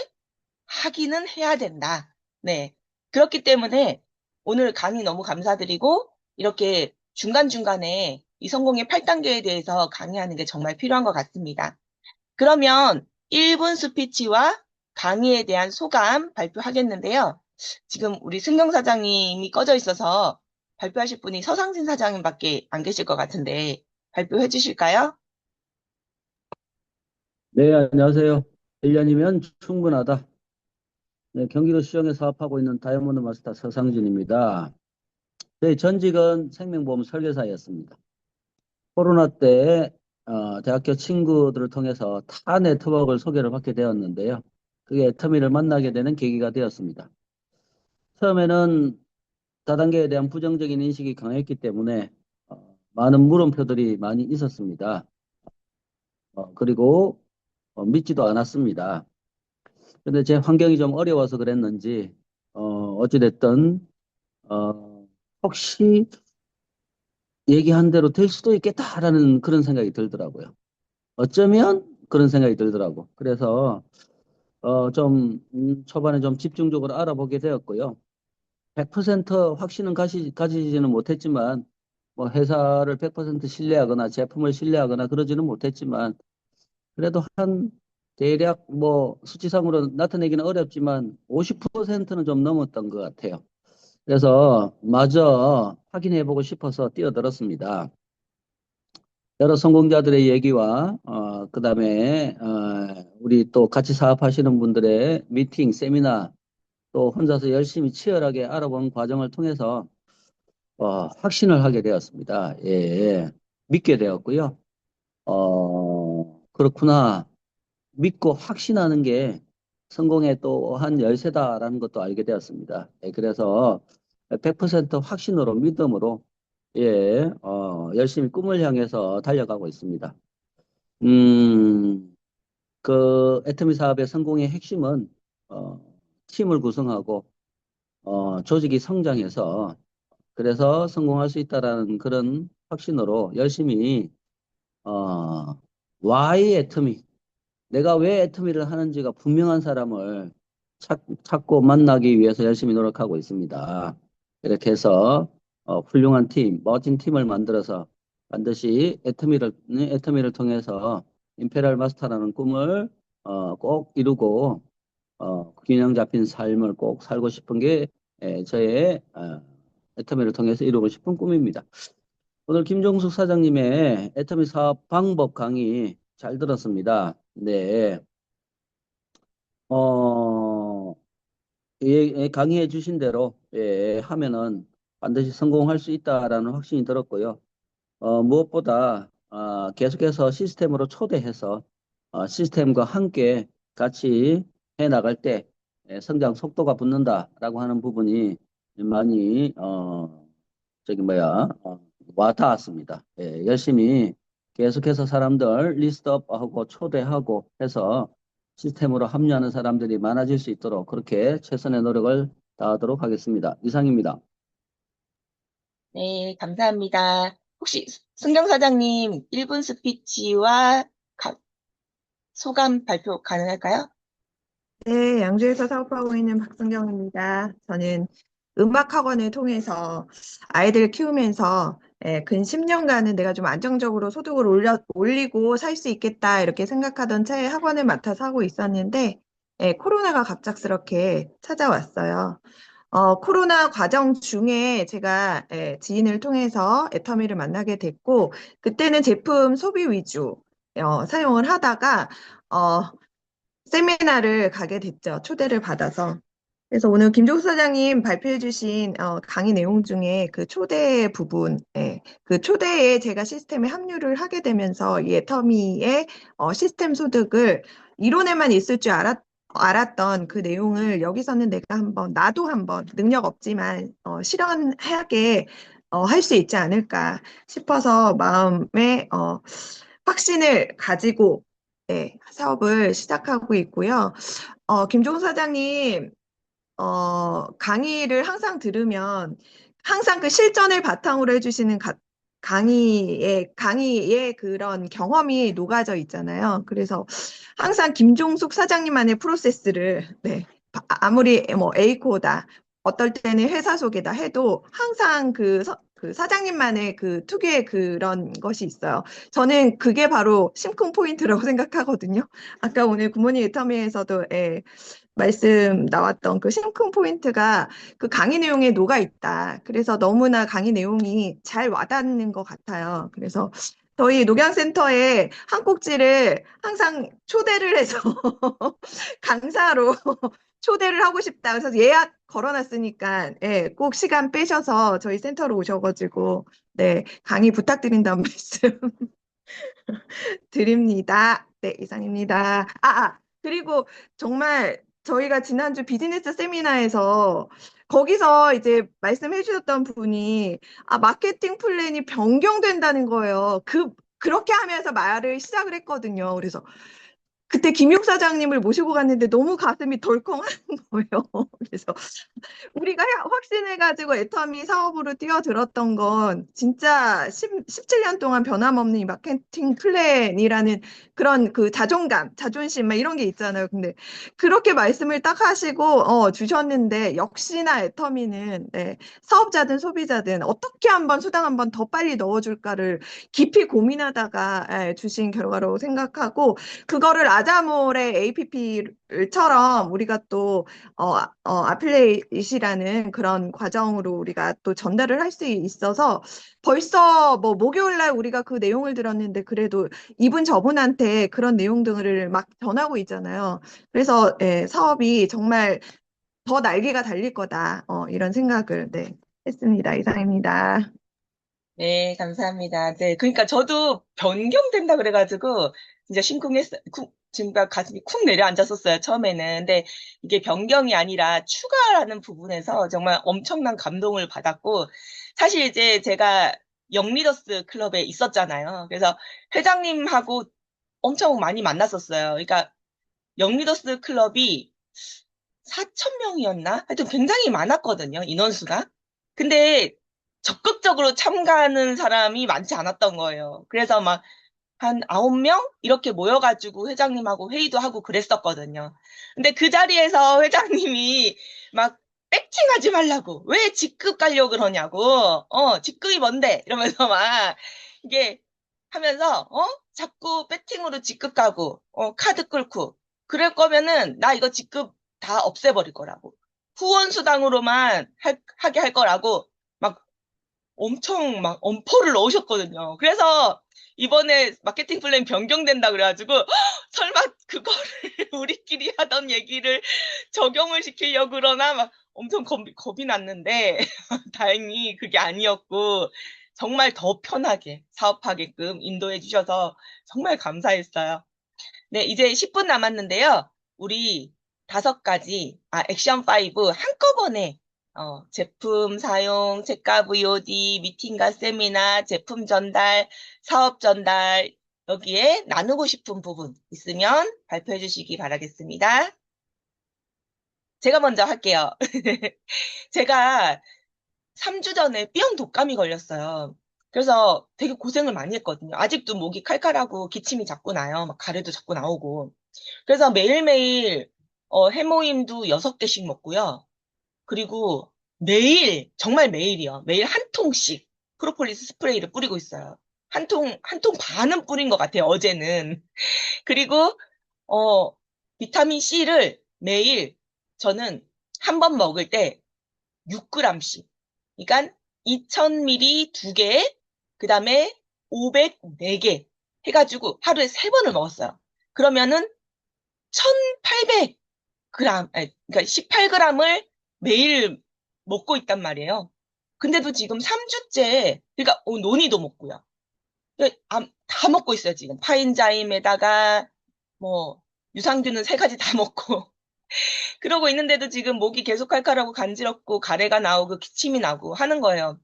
하기는 해야 된다. 네. 그렇기 때문에 오늘 강의 너무 감사드리고 이렇게 중간중간에 이 성공의 8단계에 대해서 강의하는 게 정말 필요한 것 같습니다. 그러면 1분 스피치와 강의에 대한 소감 발표하겠는데요. 지금 우리 승경 사장님이 꺼져 있어서 발표하실 분이 서상진 사장님밖에 안 계실 것 같은데 발표해 주실까요? 네, 안녕하세요. 1년이면 충분하다. 네, 경기도 시정에 사업하고 있는 다이아몬드 마스터 서상진입니다. 저희 전직은 생명보험 설계사였습니다. 코로나 때 대학교 친구들을 통해서 타 네트워크를 소개를 받게 되었는데요. 그게 애터미를 만나게 되는 계기가 되었습니다. 처음에는 다단계에 대한 부정적인 인식이 강했기 때문에 많은 물음표들이 많이 있었습니다. 그리고 믿지도 않았습니다. 근데 제 환경이 좀 어려워서 그랬는지 어찌됐든 혹시 얘기한 대로 될 수도 있겠다라는 그런 생각이 들더라고요. 어쩌면 그런 생각이 들더라고. 그래서 좀 초반에 좀 집중적으로 알아보게 되었고요. 100% 확신은 가지지는 못했지만 뭐 회사를 100% 신뢰하거나 제품을 신뢰하거나 그러지는 못했지만 그래도 한 대략 뭐 수치상으로 나타내기는 어렵지만 50%는 좀 넘었던 것 같아요. 그래서 마저 확인해보고 싶어서 뛰어들었습니다. 여러 성공자들의 얘기와 그다음에 우리 또 같이 사업하시는 분들의 미팅, 세미나 또 혼자서 열심히 치열하게 알아본 과정을 통해서 확신을 하게 되었습니다. 예, 믿게 되었고요. 그렇구나. 믿고 확신하는 게 성공의 또 한 열쇠다라는 것도 알게 되었습니다. 예, 그래서 100% 확신으로 믿음으로 예, 열심히 꿈을 향해서 달려가고 있습니다. 그 애터미 사업의 성공의 핵심은 어, 팀을 구성하고 조직이 성장해서 그래서 성공할 수 있다라는 그런 확신으로 열심히 어, why 애터미 내가 왜 애터미를 하는지가 분명한 사람을 찾고 만나기 위해서 열심히 노력하고 있습니다. 이렇게 해서 훌륭한 팀, 멋진 팀을 만들어서 반드시 애터미를 통해서 임페리얼 마스터라는 꿈을 꼭 이루고 균형 잡힌 삶을 꼭 살고 싶은 게 저의 애터미를 통해서 이루고 싶은 꿈입니다. 오늘 김종숙 사장님의 애터미 사업 방법 강의 잘 들었습니다. 네. 어, 강의해 주신 대로 하면은 반드시 성공할 수 있다라는 확신이 들었고요. 무엇보다 계속해서 시스템으로 초대해서 시스템과 함께 같이 해 나갈 때 성장 속도가 붙는다라고 하는 부분이 많이 저기 뭐야 와닿았습니다. 예, 열심히 계속해서 사람들 리스트업하고 초대하고 해서 시스템으로 합류하는 사람들이 많아질 수 있도록 그렇게 최선의 노력을 다하도록 하겠습니다. 이상입니다. 네, 감사합니다. 혹시 승경 사장님 1분 스피치와 소감 발표 가능할까요? 네, 양주에서 사업하고 있는 박승경입니다. 저는 음악학원을 통해서 아이들을 키우면서 근 10년간은 내가 좀 안정적으로 소득을 올리고 살 수 있겠다 이렇게 생각하던 차에 학원을 맡아서 하고 있었는데 코로나가 갑작스럽게 찾아왔어요. 코로나 과정 중에 제가 지인을 통해서 애터미를 만나게 됐고, 그때는 제품 소비 위주 사용을 하다가 어, 세미나를 가게 됐죠. 초대를 받아서. 그래서 오늘 김종수 사장님 발표해 주신 강의 내용 중에 그 초대 부분, 그 초대에 제가 시스템에 합류를 하게 되면서 이 애터미의 시스템 소득을 이론에만 있을 줄 알았던 그 내용을 여기서는 내가 한번, 나도 한번 능력 없지만 실현하게 할 수 있지 않을까 싶어서 마음에 확신을 가지고 사업을 시작하고 있고요. 김종수 사장님 강의를 항상 들으면 항상 그 실전을 바탕으로 해주시는 강의의 그런 경험이 녹아져 있잖아요. 그래서 항상 김종숙 사장님만의 프로세스를, 아무리 뭐 A코다, 어떨 때는 회사 속에다 해도 항상 그 사장님만의 그 특유의 그런 것이 있어요. 저는 그게 바로 심쿵 포인트라고 생각하거든요. 아까 오늘 굿모닝 애터미에서도 말씀 나왔던 그 심쿵 포인트가 그 강의 내용에 녹아 있다. 그래서 너무나 강의 내용이 잘 와닿는 것 같아요. 그래서 저희 녹양센터에 한 꼭지를 항상 초대를 해서 강사로 초대를 하고 싶다. 그래서 예약 걸어놨으니까 꼭 시간 빼셔서 저희 센터로 오셔가지고 강의 부탁드린다는 말씀 드립니다. 네, 이상입니다. 그리고 정말 저희가 지난주 비즈니스 세미나에서 거기서 이제 말씀해 주셨던 분이 마케팅 플랜이 변경된다는 거예요. 그렇게 하면서 말을 시작을 했거든요. 그래서 그때 김용 사장님을 모시고 갔는데 너무 가슴이 덜컹한 거예요. 그래서 우리가 확신해가지고 애터미 사업으로 뛰어들었던 건 진짜 17년 동안 변함없는 이 마케팅 플랜이라는 그런 그 자존감, 자존심 막 이런 게 있잖아요. 근데 그렇게 말씀을 딱 하시고 주셨는데 역시나 애터미는 사업자든 소비자든 어떻게 한번 수당 한번 더 빨리 넣어줄까를 깊이 고민하다가 주신 결과로 생각하고 그거를 아자몰의 APP처럼 우리가 또 아필레이시라는 그런 과정으로 우리가 또 전달을 할 수 있어서 벌써 뭐 목요일 날 우리가 그 내용을 들었는데 그래도 이분 저분한테 그런 내용들을 막 전하고 있잖아요. 그래서 사업이 정말 더 날개가 달릴 거다. 이런 생각을 했습니다. 이상입니다. 네, 감사합니다. 네, 그러니까 저도 변경된다 그래가지고 진짜 심쿵했어요. 지금 가슴이 쿵 내려앉았었어요, 처음에는. 근데 이게 변경이 아니라 추가라는 부분에서 정말 엄청난 감동을 받았고, 사실 이제 제가 영리더스 클럽에 있었잖아요. 그래서 회장님하고 엄청 많이 만났었어요. 그러니까 영리더스 클럽이 4천 명이었나? 하여튼 굉장히 많았거든요, 인원수가. 근데 적극적으로 참가하는 사람이 많지 않았던 거예요. 그래서 막 한 9명? 이렇게 모여가지고 회장님하고 회의도 하고 그랬었거든요. 근데 그 자리에서 회장님이 막 배팅하지 말라고. 왜 직급 가려고 그러냐고. 직급이 뭔데? 이러면서 막 이게 하면서, 자꾸 배팅으로 직급 가고, 카드 끌고. 그럴 거면은 나 이거 직급 다 없애버릴 거라고. 후원수당으로만 하게 할 거라고 막 엄청 막 엄포를 넣으셨거든요. 그래서 이번에 마케팅 플랜 변경된다 그래가지고 설마 그거를 우리끼리 하던 얘기를 적용을 시키려고 그러나 막 엄청 겁이 났는데 다행히 그게 아니었고 정말 더 편하게 사업하게끔 인도해 주셔서 정말 감사했어요. 네, 이제 10분 남았는데요. 우리 5가지, 액션 5 한꺼번에, 제품 사용, 제가 VOD, 미팅과 세미나, 제품 전달, 사업 전달, 여기에 나누고 싶은 부분 있으면 발표해 주시기 바라겠습니다. 제가 먼저 할게요. 제가 3주 전에 B형 독감이 걸렸어요. 그래서 되게 고생을 많이 했거든요. 아직도 목이 칼칼하고 기침이 자꾸 나요. 막 가래도 자꾸 나오고. 그래서 매일매일 해모임도 6개씩 먹고요. 그리고 매일, 정말 매일이요. 매일 한 통씩 프로폴리스 스프레이를 뿌리고 있어요. 한 통 반은 뿌린 것 같아요, 어제는. 그리고, 비타민 C를 매일 저는 한 번 먹을 때 6g씩. 그러니까 2000ml 2개, 그 다음에 500 4개 해가지고 하루에 3번을 먹었어요. 그러면은 1800g, 그러니까 18g을 매일 먹고 있단 말이에요. 근데도 지금 3주째, 그러니까 논이도 먹고요. 다 먹고 있어요, 지금. 파인자임에다가, 뭐, 유산균은 3가지 다 먹고. 그러고 있는데도 지금 목이 계속 칼칼하고 간지럽고 가래가 나오고 기침이 나고 하는 거예요.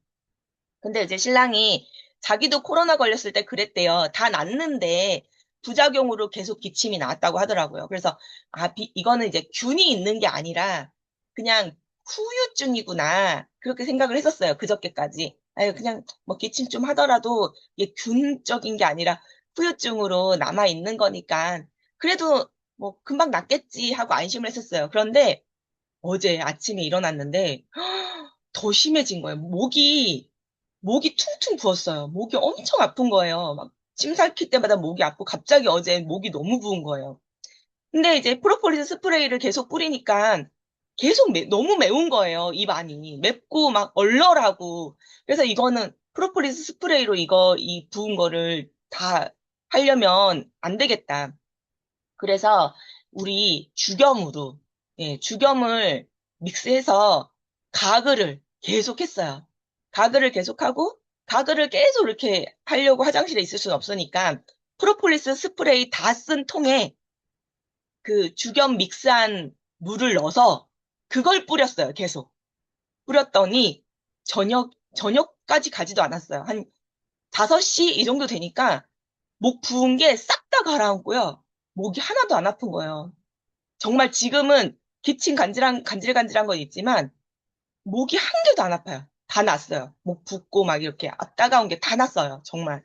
근데 이제 신랑이 자기도 코로나 걸렸을 때 그랬대요. 다 낫는데 부작용으로 계속 기침이 나왔다고 하더라고요. 그래서 이거는 이제 균이 있는 게 아니라 그냥 후유증이구나. 그렇게 생각을 했었어요. 그저께까지. 아유, 그냥 뭐 기침 좀 하더라도 이게 균적인 게 아니라 후유증으로 남아 있는 거니까 그래도 뭐 금방 낫겠지 하고 안심을 했었어요. 그런데 어제 아침에 일어났는데 더 심해진 거예요. 목이 퉁퉁 부었어요. 목이 엄청 아픈 거예요. 막 침 삼킬 때마다 목이 아프고 갑자기 어제 목이 너무 부은 거예요. 근데 이제 프로폴리스 스프레이를 계속 뿌리니까 계속 너무 매운 거예요. 입 안이. 맵고 막 얼얼하고. 그래서 이거는 프로폴리스 스프레이로 이 부은 거를 다 하려면 안 되겠다. 그래서 우리 죽염으로, 예, 죽염을 믹스해서 가글을 계속 했어요. 가글을 계속하고, 가글을 계속 이렇게 하려고 화장실에 있을 수는 없으니까, 프로폴리스 스프레이 다 쓴 통에 그 죽염 믹스한 물을 넣어서 그걸 뿌렸어요, 계속. 뿌렸더니 저녁까지 가지도 않았어요. 한 5시 이 정도 되니까 목 부은 게 싹 다 가라앉고요. 목이 하나도 안 아픈 거예요. 정말 지금은 기침 간질간질한 건 있지만 목이 한 개도 안 아파요. 다 났어요. 목 붓고 막 이렇게 따가운 게 다 났어요. 정말.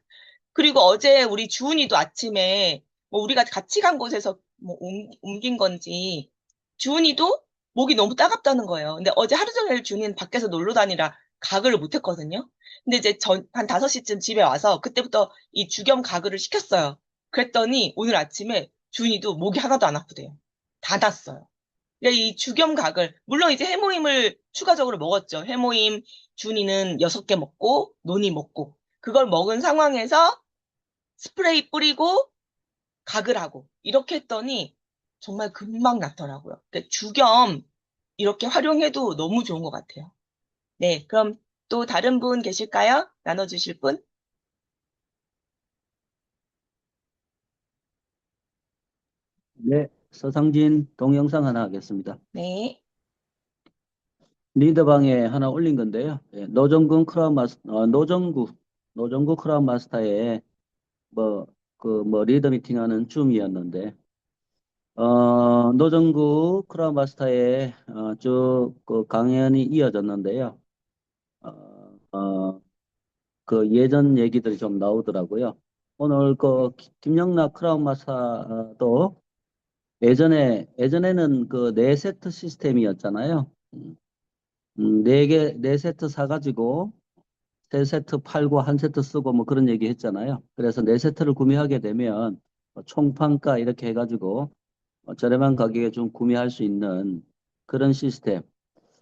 그리고 어제 우리 주은이도 아침에 뭐 우리가 같이 간 곳에서 뭐 옮긴 건지 주은이도 목이 너무 따갑다는 거예요. 근데 어제 하루 종일 주은이는 밖에서 놀러 다니라 가글을 못 했거든요. 근데 이제 한 5시쯤 집에 와서 그때부터 이 죽염 가글을 시켰어요. 그랬더니 오늘 아침에 주은이도 목이 하나도 안 아프대요. 다 났어요. 그러니까 이 죽염 가글, 물론 이제 해모임을 추가적으로 먹었죠. 해모임 준이는 6개 먹고, 논이 먹고. 그걸 먹은 상황에서 스프레이 뿌리고, 가글하고. 이렇게 했더니 정말 금방 낫더라고요. 그러니까 죽염 이렇게 활용해도 너무 좋은 것 같아요. 네, 그럼 또 다른 분 계실까요? 나눠주실 분? 네, 서상진 동영상 하나 하겠습니다. 네, 리더방에 하나 올린 건데요. 예, 노정구 크라운 마스터의 리더 미팅하는 줌이었는데, 노정구 크라운 마스터의 쭉그 강연이 이어졌는데요. 그 예전 얘기들이 좀 나오더라고요. 오늘 김영락 크라운 마스터도 예전에는 그 4세트 시스템이었잖아요. 네 세트 사가지고 3세트 팔고 1세트 쓰고 뭐 그런 얘기 했잖아요. 그래서 4세트를 구매하게 되면 총판가 이렇게 해가지고 저렴한 가격에 좀 구매할 수 있는 그런 시스템.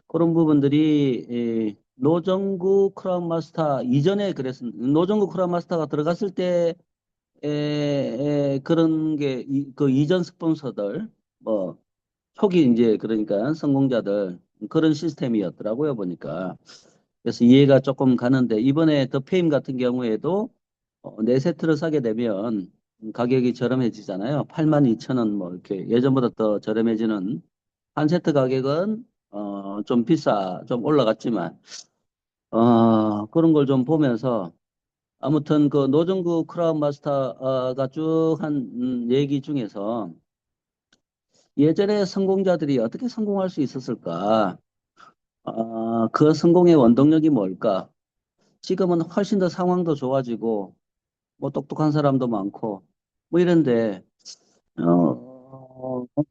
그런 부분들이 노정구 크라운 마스터 이전에 그랬습니다. 노정구 크라운 마스터가 들어갔을 때 그런 게 그 이전 스폰서들 뭐 초기 이제 그러니까 성공자들 그런 시스템이었더라고요 보니까. 그래서 이해가 조금 가는데 이번에 더 페임 같은 경우에도 4세트를 사게 되면 가격이 저렴해지잖아요. 82,000원 뭐 이렇게 예전보다 더 저렴해지는 한 세트 가격은 좀 좀 올라갔지만 그런 걸 좀 보면서 아무튼 그 노정구 크라운 마스터가 쭉 한 얘기 중에서 예전에 성공자들이 어떻게 성공할 수 있었을까? 그 성공의 원동력이 뭘까? 지금은 훨씬 더 상황도 좋아지고, 뭐 똑똑한 사람도 많고, 뭐 이런데,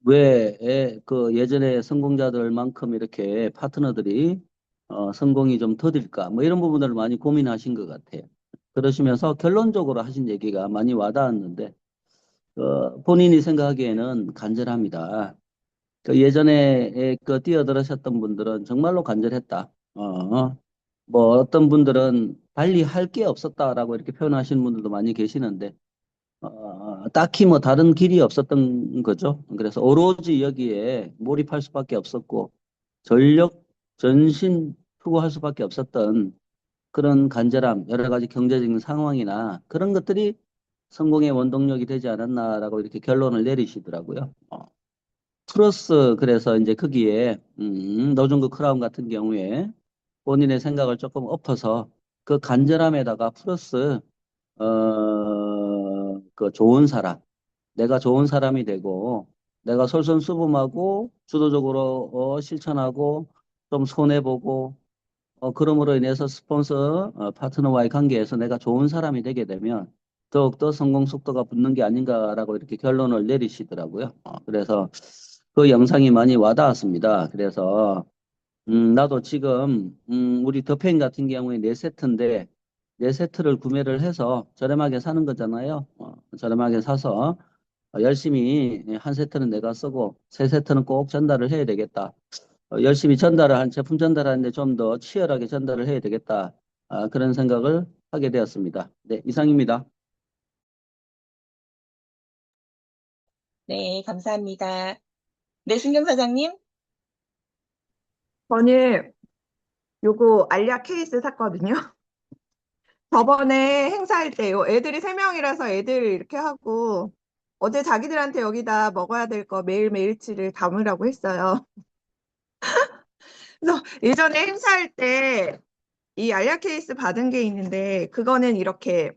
왜, 그 예전에 성공자들만큼 이렇게 파트너들이, 성공이 좀 더딜까? 뭐 이런 부분들을 많이 고민하신 것 같아요. 그러시면서 결론적으로 하신 얘기가 많이 와닿았는데, 본인이 생각하기에는 간절합니다. 그 예전에 뛰어들으셨던 분들은 정말로 간절했다. 뭐 어떤 분들은 달리 할 게 없었다라고 이렇게 표현하시는 분들도 많이 계시는데 딱히 뭐 다른 길이 없었던 거죠. 그래서 오로지 여기에 몰입할 수밖에 없었고 전력 전신 투구할 수밖에 없었던 그런 간절함, 여러 가지 경제적인 상황이나 그런 것들이 성공의 원동력이 되지 않았나라고 이렇게 결론을 내리시더라고요. 플러스 그래서 이제 거기에 노중그 크라운 같은 경우에 본인의 생각을 조금 엎어서 그 간절함에다가 플러스 그 좋은 사람, 내가 좋은 사람이 되고 내가 솔선수범하고 주도적으로 실천하고 좀 손해보고 그럼으로 인해서 스폰서 파트너와의 관계에서 내가 좋은 사람이 되게 되면 더욱더 성공 속도가 붙는 게 아닌가라고 이렇게 결론을 내리시더라고요. 그래서 그 영상이 많이 와닿았습니다. 그래서 나도 지금 우리 더페인 같은 경우에 네 세트인데 네 세트를 구매를 해서 저렴하게 사는 거잖아요. 저렴하게 사서 열심히 한 세트는 내가 쓰고 세 세트는 꼭 전달을 해야 되겠다. 열심히 전달을 한 제품 전달하는데 좀 더 치열하게 전달을 해야 되겠다. 그런 생각을 하게 되었습니다. 네, 이상입니다. 네, 감사합니다. 네, 순경 사장님. 저는 요거 알약 케이스 샀거든요. 저번에 행사할 때요. 애들이 3명이라서 애들 이렇게 하고 어제 자기들한테 여기다 먹어야 될 거 매일매일치를 담으라고 했어요. 그래서 예전에 행사할 때 이 알약 케이스 받은 게 있는데 그거는 이렇게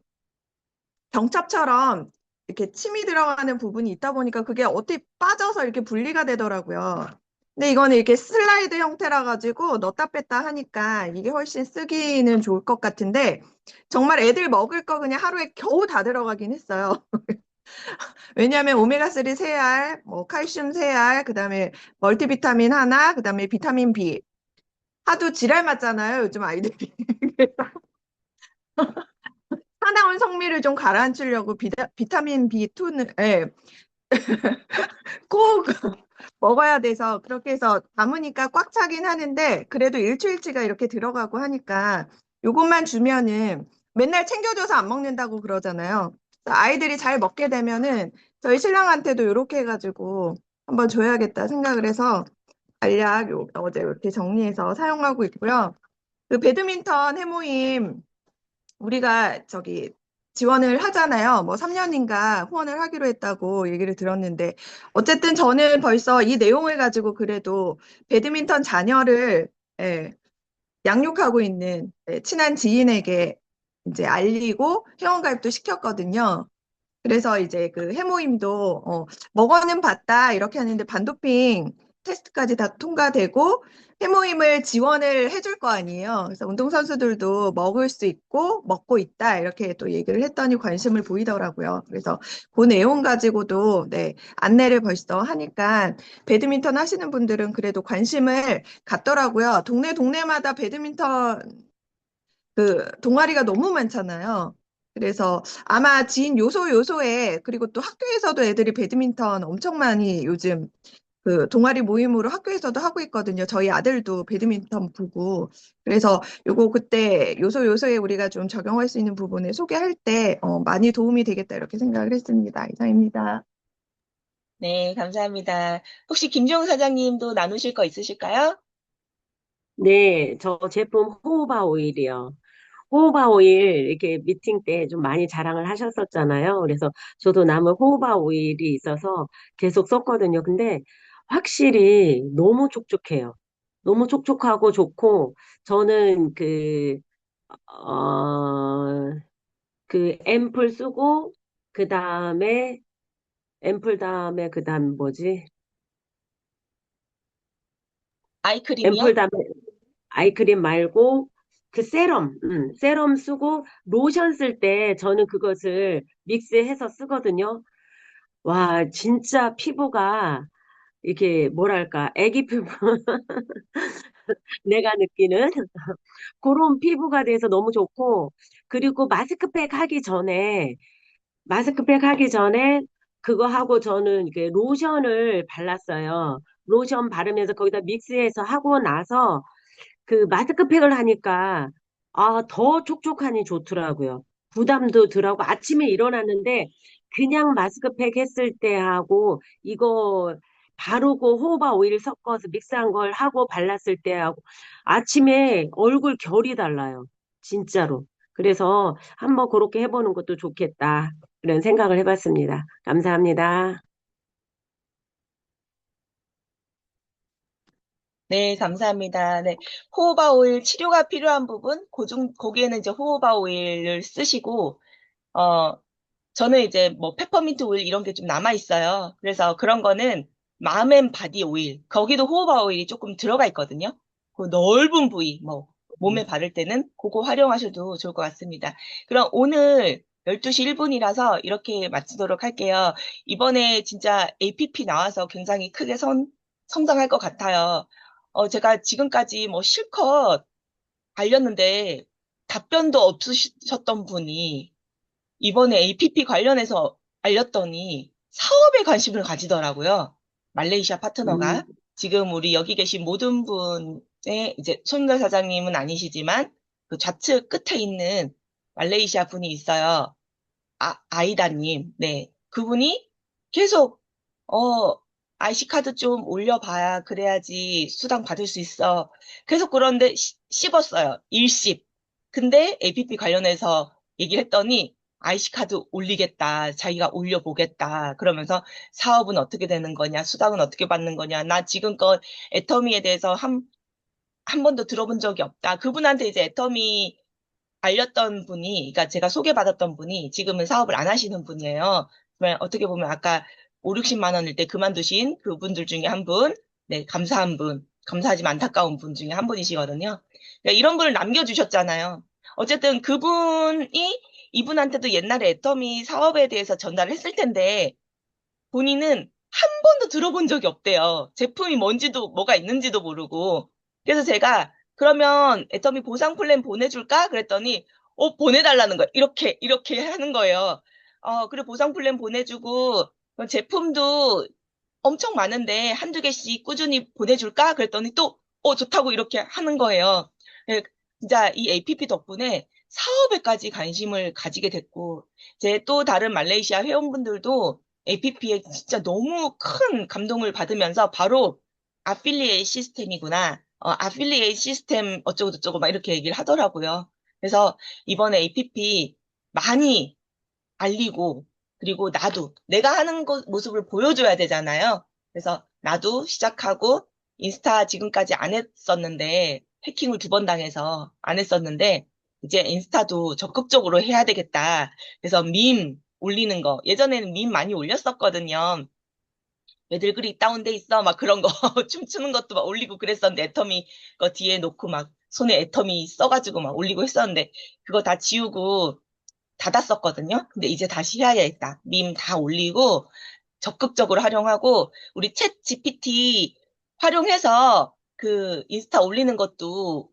경첩처럼 이렇게 침이 들어가는 부분이 있다 보니까 그게 어떻게 빠져서 이렇게 분리가 되더라고요. 근데 이거는 이렇게 슬라이드 형태라 가지고 넣었다 뺐다 하니까 이게 훨씬 쓰기는 좋을 것 같은데 정말 애들 먹을 거 그냥 하루에 겨우 다 들어가긴 했어요. 왜냐하면 오메가3 3알, 뭐 칼슘 3알, 그다음에 멀티비타민 하나, 그다음에 비타민 B. 하도 지랄 맞잖아요, 요즘 아이들이. 사나운 성미를 좀 가라앉히려고 비타민 B2는 예, 꼭 먹어야 돼서 그렇게 해서 담으니까 꽉 차긴 하는데 그래도 일주일치가 이렇게 들어가고 하니까 요것만 주면은 맨날 챙겨줘서 안 먹는다고 그러잖아요. 그래서 아이들이 잘 먹게 되면은 저희 신랑한테도 이렇게 해가지고 한번 줘야겠다 생각을 해서 알약 어제 이렇게 정리해서 사용하고 있고요. 그 배드민턴 해모임 우리가 저기 지원을 하잖아요. 뭐 3년인가 후원을 하기로 했다고 얘기를 들었는데 어쨌든 저는 벌써 이 내용을 가지고 그래도 배드민턴 자녀를 예, 양육하고 있는 친한 지인에게 이제 알리고 회원가입도 시켰거든요. 그래서 이제 그 해모임도 먹어는 봤다 이렇게 하는데 반도핑 테스트까지 다 통과되고 해모임을 지원을 해줄 거 아니에요. 그래서 운동선수들도 먹을 수 있고 먹고 있다 이렇게 또 얘기를 했더니 관심을 보이더라고요. 그래서 그 내용 가지고도 네, 안내를 벌써 하니까 배드민턴 하시는 분들은 그래도 관심을 갖더라고요. 동네마다 배드민턴 그 동아리가 너무 많잖아요. 그래서 아마 지인 요소에 그리고 또 학교에서도 애들이 배드민턴 엄청 많이 요즘 그 동아리 모임으로 학교에서도 하고 있거든요. 저희 아들도 배드민턴 부고. 그래서 요거 그때 요소에 우리가 좀 적용할 수 있는 부분을 소개할 때 많이 도움이 되겠다 이렇게 생각을 했습니다. 이상입니다. 네, 감사합니다. 혹시 김종 사장님도 나누실 거 있으실까요? 네, 저 제품 호호바 오일이요. 호호바 오일 이렇게 미팅 때 좀 많이 자랑을 하셨었잖아요. 그래서 저도 남은 호호바 오일이 있어서 계속 썼거든요. 근데 확실히 너무 촉촉해요. 너무 촉촉하고 좋고 저는 어, 그 앰플 쓰고 그 다음에 앰플 다음에 그 다음 뭐지? 아이크림이요? 앰플 다음에 아이크림 말고 그 세럼 쓰고 로션 쓸 때 저는 그것을 믹스해서 쓰거든요. 와, 진짜 피부가 이게 뭐랄까, 애기 피부, 내가 느끼는 그런 피부가 돼서 너무 좋고, 그리고 마스크팩 하기 전에 그거 하고 저는 이렇게 로션을 발랐어요. 로션 바르면서 거기다 믹스해서 하고 나서 그 마스크팩을 하니까 더 촉촉하니 좋더라고요. 부담도 덜하고 아침에 일어났는데 그냥 마스크팩 했을 때 하고 이거 바르고 호호바 오일 섞어서 믹스한 걸 하고 발랐을 때 하고 아침에 얼굴 결이 달라요. 진짜로. 그래서 한번 그렇게 해보는 것도 좋겠다. 이런 생각을 해봤습니다. 감사합니다. 네, 감사합니다. 네, 호호바 오일 치료가 필요한 부분, 거기에는 이제 호호바 오일을 쓰시고, 어, 저는 이제 뭐 페퍼민트 오일 이런 게 좀 남아 있어요. 그래서 그런 거는 맘앤바디 오일, 거기도 호호바 오일이 조금 들어가 있거든요. 그 넓은 부위, 뭐 몸에 바를 때는 그거 활용하셔도 좋을 것 같습니다. 그럼 오늘 12시 1분이라서 이렇게 마치도록 할게요. 이번에 진짜 APP 나와서 굉장히 크게 성장할 것 같아요. 제가 지금까지 뭐 실컷 알렸는데 답변도 없으셨던 분이 이번에 APP 관련해서 알렸더니 사업에 관심을 가지더라고요. 말레이시아 파트너가. 지금 우리 여기 계신 모든 분의 이제 손인걸 사장님은 아니시지만 그 좌측 끝에 있는 말레이시아 분이 있어요. 아이다님. 네. 그분이 계속, 어, IC카드 좀 올려봐야 그래야지 수당 받을 수 있어. 계속 그런데 씹었어요. 일십. 근데 APP 관련해서 얘기를 했더니 IC카드 올리겠다. 자기가 올려보겠다. 그러면서 사업은 어떻게 되는 거냐. 수당은 어떻게 받는 거냐. 나 지금껏 애터미에 대해서 한 번도 들어본 적이 없다. 그분한테 이제 애터미 알렸던 분이, 그러니까 제가 소개받았던 분이 지금은 사업을 안 하시는 분이에요. 정말 어떻게 보면 아까 5, 60만 원일 때 그만두신 그분들 중에 한 분, 네, 감사한 분, 감사하지만 안타까운 분 중에 한 분이시거든요. 그러니까 이런 분을 남겨주셨잖아요. 어쨌든 그분이 이분한테도 옛날에 애터미 사업에 대해서 전달을 했을 텐데 본인은 한 번도 들어본 적이 없대요. 제품이 뭔지도, 뭐가 있는지도 모르고. 그래서 제가, 그러면 애터미 보상 플랜 보내줄까? 그랬더니, 보내달라는 거예요. 이렇게 하는 거예요. 그래, 보상 플랜 보내주고, 그럼 제품도 엄청 많은데, 한두 개씩 꾸준히 보내줄까? 그랬더니 또, 좋다고 이렇게 하는 거예요. 예, 진짜 이 APP 덕분에 사업에까지 관심을 가지게 됐고, 제 또 다른 말레이시아 회원분들도 APP에 진짜 너무 큰 감동을 받으면서 바로 아필리에이트 시스템이구나. 아필리에이트 시스템 어쩌고저쩌고 막 이렇게 얘기를 하더라고요. 그래서 이번에 APP 많이 알리고, 그리고 나도 내가 하는 모습을 보여줘야 되잖아요. 그래서 나도 시작하고 인스타 지금까지 안 했었는데 해킹을 2번 당해서 안 했었는데 이제 인스타도 적극적으로 해야 되겠다. 그래서 밈 올리는 거 예전에는 밈 많이 올렸었거든요. 왜들 그리 다운돼 있어? 막 그런 거 춤추는 것도 막 올리고 그랬었는데 애터미 거 뒤에 놓고 막 손에 애터미 써가지고 막 올리고 했었는데 그거 다 지우고 닫았었거든요. 근데 이제 다시 해야겠다. 밈 다 올리고 적극적으로 활용하고 우리 챗 GPT 활용해서 그 인스타 올리는 것도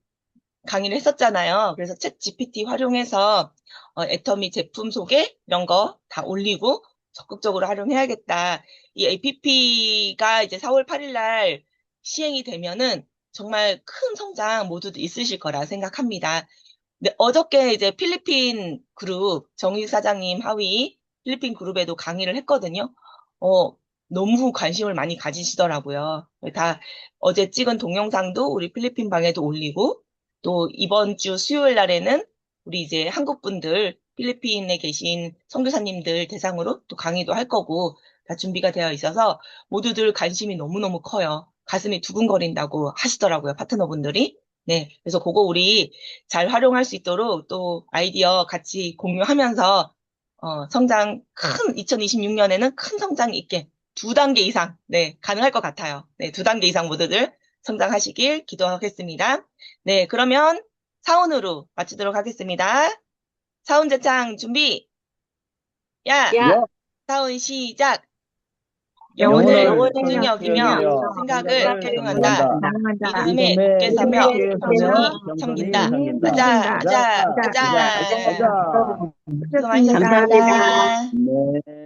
강의를 했었잖아요. 그래서 챗 GPT 활용해서 애터미 제품 소개 이런 거 다 올리고 적극적으로 활용해야겠다. 이 APP가 이제 4월 8일 날 시행이 되면은 정말 큰 성장 모두도 있으실 거라 생각합니다. 네, 어저께 이제 필리핀 그룹 정희 사장님 하위 필리핀 그룹에도 강의를 했거든요. 어, 너무 관심을 많이 가지시더라고요. 다 어제 찍은 동영상도 우리 필리핀 방에도 올리고 또 이번 주 수요일 날에는 우리 이제 한국 분들 필리핀에 계신 선교사님들 대상으로 또 강의도 할 거고 다 준비가 되어 있어서 모두들 관심이 너무너무 커요. 가슴이 두근거린다고 하시더라고요, 파트너분들이. 네, 그래서 그거 우리 잘 활용할 수 있도록 또 아이디어 같이 공유하면서 성장 2026년에는 큰 성장 있게 2단계 이상, 네, 가능할 것 같아요. 네, 2단계 이상 모두들 성장하시길 기도하겠습니다. 네, 그러면 사운으로 마치도록 하겠습니다. 사운 제창 준비. 야, 야, 사운 시작. 영혼을 영혼을 소중히 소중히 여기며 여기며 생각을 생각을 경영한다. 사랑한다. 믿음에 굳게 서며 믿음에 겸손히 굳게 섬긴다. 섬긴다. 가자, 가자, 가자. 가자. 가자. 수고 하셨습니다. 많으셨습니다. 감사합니다. 네.